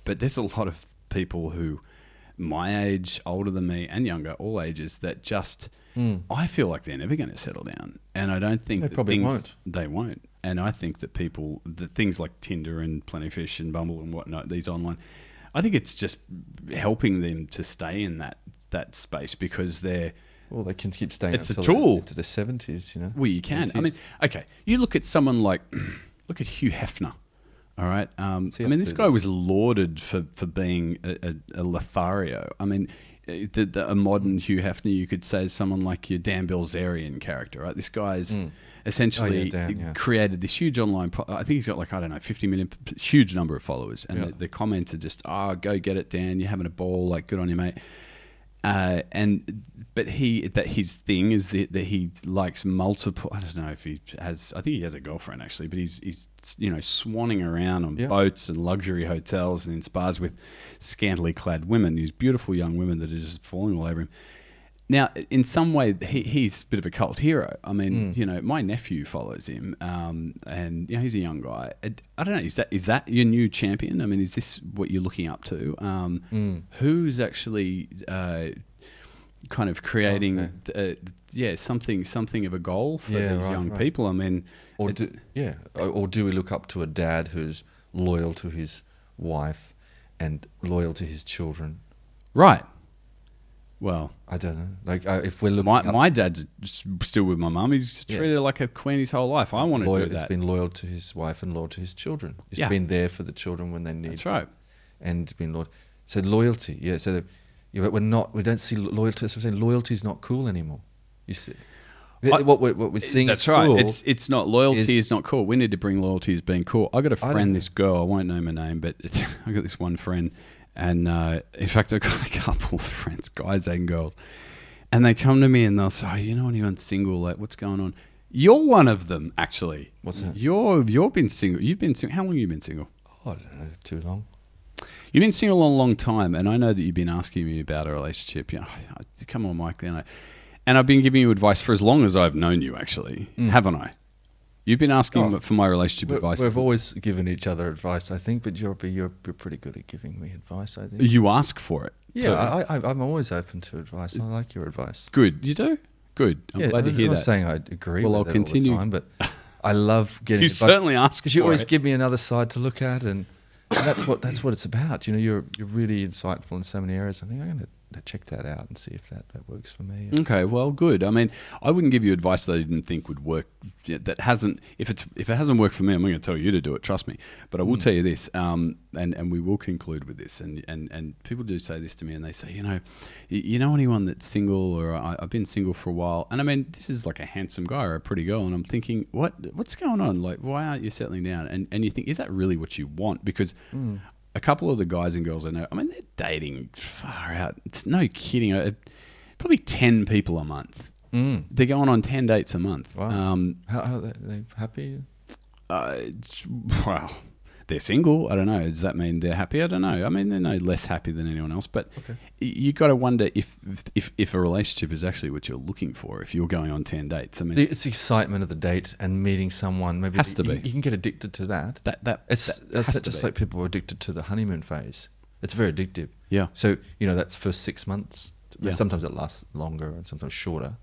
But there's a lot of people who my age, older than me and younger, all ages, that just I feel like they're never going to settle down, and I don't think they probably won't. They won't, and I think that things like Tinder and Plenty of Fish and Bumble and whatnot, these online, I think it's just helping them to stay in that space because they can keep staying. It's a tool into the 70s, Well, you can. 80s. I mean, okay, you look at someone like look at Hugh Hefner. All right. This guy was lauded for being a Lothario. I mean, a modern Hugh Hefner, you could say, is someone like your Dan Bilzerian character, right? This guy's essentially created this huge online. I think he's got 50 million, huge number of followers, and the comments are just, go get it, Dan. You're having a ball, good on you, mate. But his thing is that he likes multiple. I don't know if he has. I think he has a girlfriend actually, but he's swanning around on boats and luxury hotels and in spas with scantily clad women. These beautiful young women that are just falling all over him. Now, in some way, he's a bit of a cult hero. I mean, my nephew follows him, and he's a young guy. I don't know. Is that your new champion? I mean, is this what you're looking up to? Who's actually kind of creating, something of a goal for these young people? I mean, or do we look up to a dad who's loyal to his wife and loyal to his children? Right. Well, I don't know. If we're looking, my dad's still with my mum. He's treated her like a queen his whole life. I want to do that. He's been loyal to his wife and loyal to his children. He's been there for the children when they need. That's right. And been loyal. So loyalty, So but we don't see loyalty. So we're saying loyalty is not cool anymore. You see, what we're seeing. That's is right. Cool it's not loyalty is not cool. We need to bring loyalty as being cool. I got a friend. This girl. I won't name her name, but I got this one friend. And in fact, I've got a couple of friends, guys and girls, and they come to me and they'll say, anyone's single? What's going on? You're one of them, actually. What's that? You've been single. You've been single. How long have you been single? I don't know, too long. You've been single a long time, and I know that you've been asking me about a relationship. Come on, Mike. And I've been giving you advice for as long as I've known you, actually, haven't I? You've been asking for my relationship advice. We've always given each other advice, I think, but you're pretty good at giving me advice, I think. You ask for it. Yeah, I'm always open to advice. I like your advice. Good. You do? Good. I'm glad to hear that. I'm not saying I agree with I'll it continue. all the time, but I love getting You advice. certainly ask because you for always it. give me another side to look at, and that's what it's about. You know, you're really insightful in so many areas. I think I'm going to check that out and see if that works for me. Okay, well, good. I mean, I wouldn't give you advice that I didn't think would work. That hasn't. If it hasn't worked for me, I'm not going to tell you to do it. Trust me. But I will tell you this, and we will conclude with this. And people do say this to me, and they say, you know anyone that's single, or I've been single for a while, and I mean, this is like a handsome guy or a pretty girl, and I'm thinking, what's going on? Like, why aren't you settling down? And you think, is that really what you want? Because a couple of the guys and girls I know, I mean, they're dating far out. It's no kidding. Probably 10 people a month. They're going on 10 dates a month. Wow. How are they happy? Well, they're single. I don't know. Does that mean they're happy? I don't know. I mean, they're no less happy than anyone else. But you got to wonder if a relationship is actually what you're looking for. If you're going on 10 dates, I mean, it's the excitement of the date and meeting someone. Maybe has to be. You can get addicted to that. It's just like people are addicted to the honeymoon phase. It's very addictive. Yeah. So that's first 6 months. Yeah. Sometimes it lasts longer and sometimes shorter,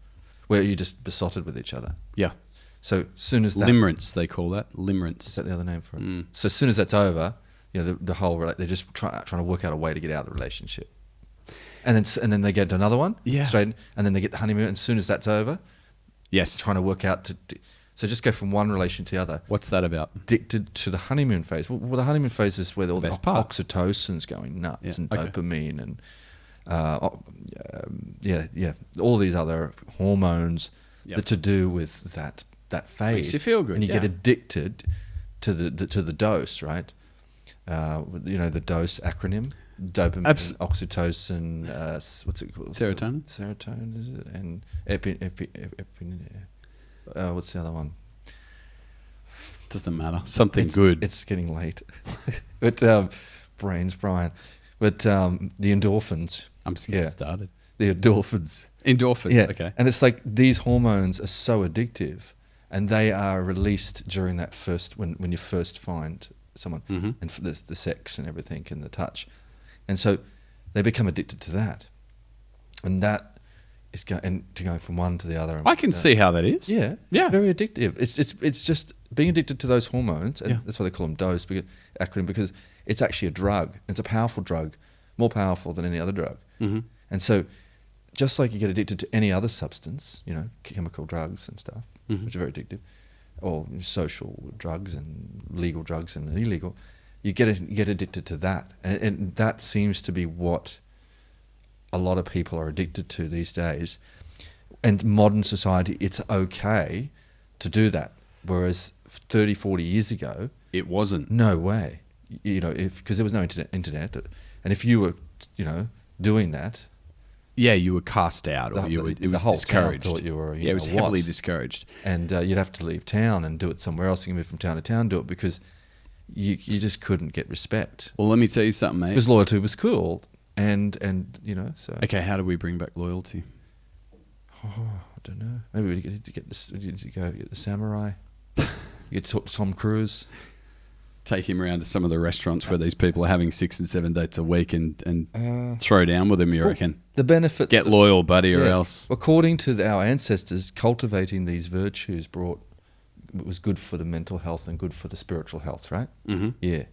where you're just besotted with each other. Yeah. So soon as that limerence, they call that limerence. Is that the other name for it? So as soon as that's over, the whole they're just trying to work out a way to get out of the relationship, and then they get to another one, straight, and then they get the honeymoon. And as soon as that's over, trying to work out so just go from one relation to the other. What's that about? Addicted to the honeymoon phase. Well, the honeymoon phase is where all the oxytocin's going nuts and dopamine and all these other hormones that to do with that phase. Makes you feel good, and you get addicted to the dose, right? The dose acronym: dopamine, oxytocin. What's it called? Serotonin. Serotonin is it? And what's the other one? Doesn't matter. Something good. It's getting late, but brains, Brian. But the endorphins. I'm just getting started. The endorphins. Endorphins. Yeah. Okay. And it's like these hormones are so addictive, and they are released during that first when you first find someone, and for the sex and everything and the touch, and so they become addicted to that, and that is going from one to the other. I can see how that is. Yeah. It's very addictive. It's just being addicted to those hormones, and that's why they call them dose because it's actually a drug. It's a powerful drug, more powerful than any other drug, and so. Just like you get addicted to any other substance, chemical drugs and stuff, which are very addictive, or social drugs and legal drugs and illegal, you get addicted to that, and that seems to be what a lot of people are addicted to these days. And modern society, it's okay to do that, whereas 30, 40 years ago, it wasn't. No way, because there was no internet, and if you were, doing that. Yeah, you were cast out, or it was discouraged. Thought you were, it was heavily discouraged, and you'd have to leave town and do it somewhere else. You can move from town to town, do it because you just couldn't get respect. Well, let me tell you something, mate. Because loyalty was cool, and so. Okay, how do we bring back loyalty? Oh, I don't know. Maybe we need to get this. We need to go get the samurai. You get to talk to Tom Cruise. Take him around to some of the restaurants where these people are having 6 and 7 dates a week and throw down with them, you reckon? The benefits... Get loyal, buddy, or else. According to our ancestors, cultivating these virtues was good for the mental health and good for the spiritual health, right? Mm-hmm. Yeah.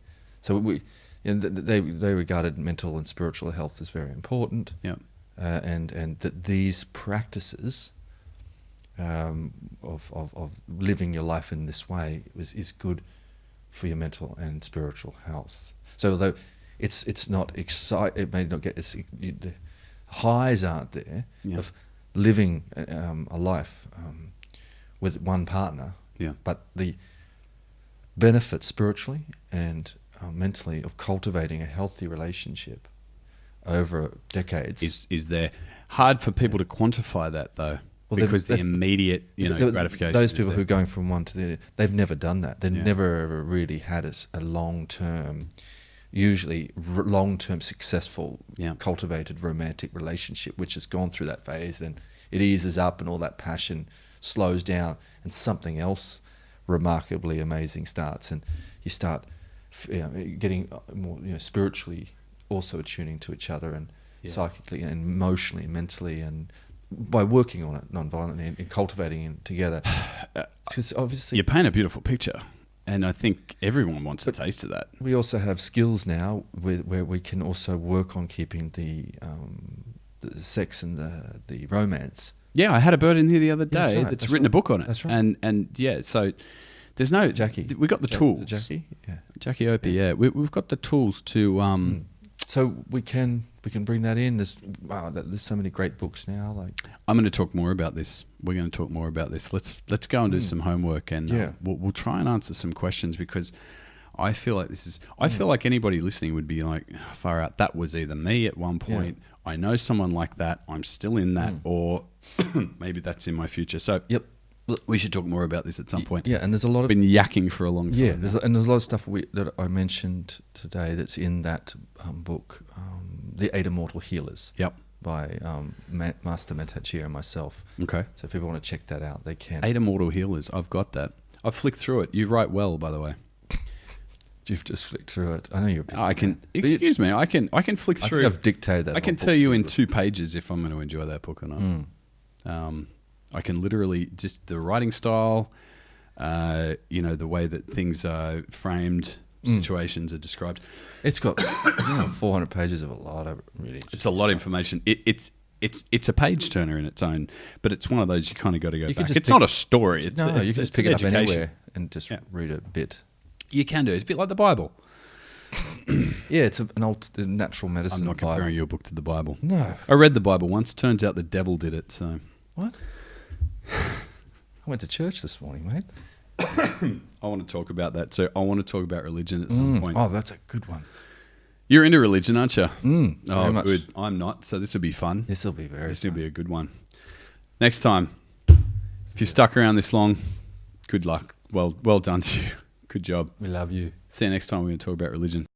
So they regarded mental and spiritual health as very important. Yeah. And that these practices of living your life in this way is good for your mental and spiritual health. So although it's not it may not get the highs aren't there of living a life with one partner, but the benefits spiritually and mentally of cultivating a healthy relationship over decades is there. Hard for people to quantify that though. Well, because the immediate, gratification. Those people who are going from one to the other, they've never done that. They've never ever really had a long-term, usually long-term successful, cultivated romantic relationship, which has gone through that phase. Then it eases up and all that passion slows down and something else remarkably amazing starts, and you start getting more spiritually also attuning to each other, and psychically and emotionally and mentally, and by working on it non-violently and cultivating it together. Because obviously you paint a beautiful picture, and I think everyone wants a taste of that. We also have skills now where we can also work on keeping the sex and the romance. Yeah, I had a bird in here the other day that's written a book on it. That's right. And yeah, so there's no... Jackie. We got the tools. Jackie? Yeah. Jackie Opie, yeah. We've got the tools to... So we can bring that in. There's so many great books now. Like I'm going to talk more about this. We're going to talk more about this. Let's go and do some homework, and we'll try and answer some questions, because I feel like this is... I feel like anybody listening would be like, far out, that was either me at one point. Yeah. I know someone like that. I'm still in that, or maybe that's in my future. So we should talk more about this at some point. Yeah, and there's a lot of... been yakking for a long time. Yeah, there's a lot of stuff that I mentioned today that's in that book, The 8 Immortal Healers. Yep. By Master Metachi and myself. Okay. So if people want to check that out, they can. 8 Immortal Healers. I've got that. I've flicked through it. You write well, by the way. You've just flicked through it. I know you're busy. I can. Excuse me. I can flick through. I think I've dictated that. I can tell you in 2 pages if I'm going to enjoy that book or not. I can literally just the writing style, the way that things are framed, situations are described. It's got 400 pages of a lot of really. It's a lot of information. It's a page turner in its own, but it's one of those you kind of got to go back. It's not a story. You can just pick it up anywhere and just read a bit. You can do it. It's a bit like the Bible. Yeah, it's an natural medicine. I'm not comparing your book to the Bible. No. I read the Bible once. Turns out the devil did it. So what? I went to church this morning, mate. I want to talk about that too. I want to talk about religion at some point. Oh, that's a good one. You're into religion, aren't you? Very much. Good. I'm not. So this will be fun. This will be this will be a good one. Next time, if you stuck around this long, good luck. Well done to you. Good job. We love you. See you next time. We're going to talk about religion.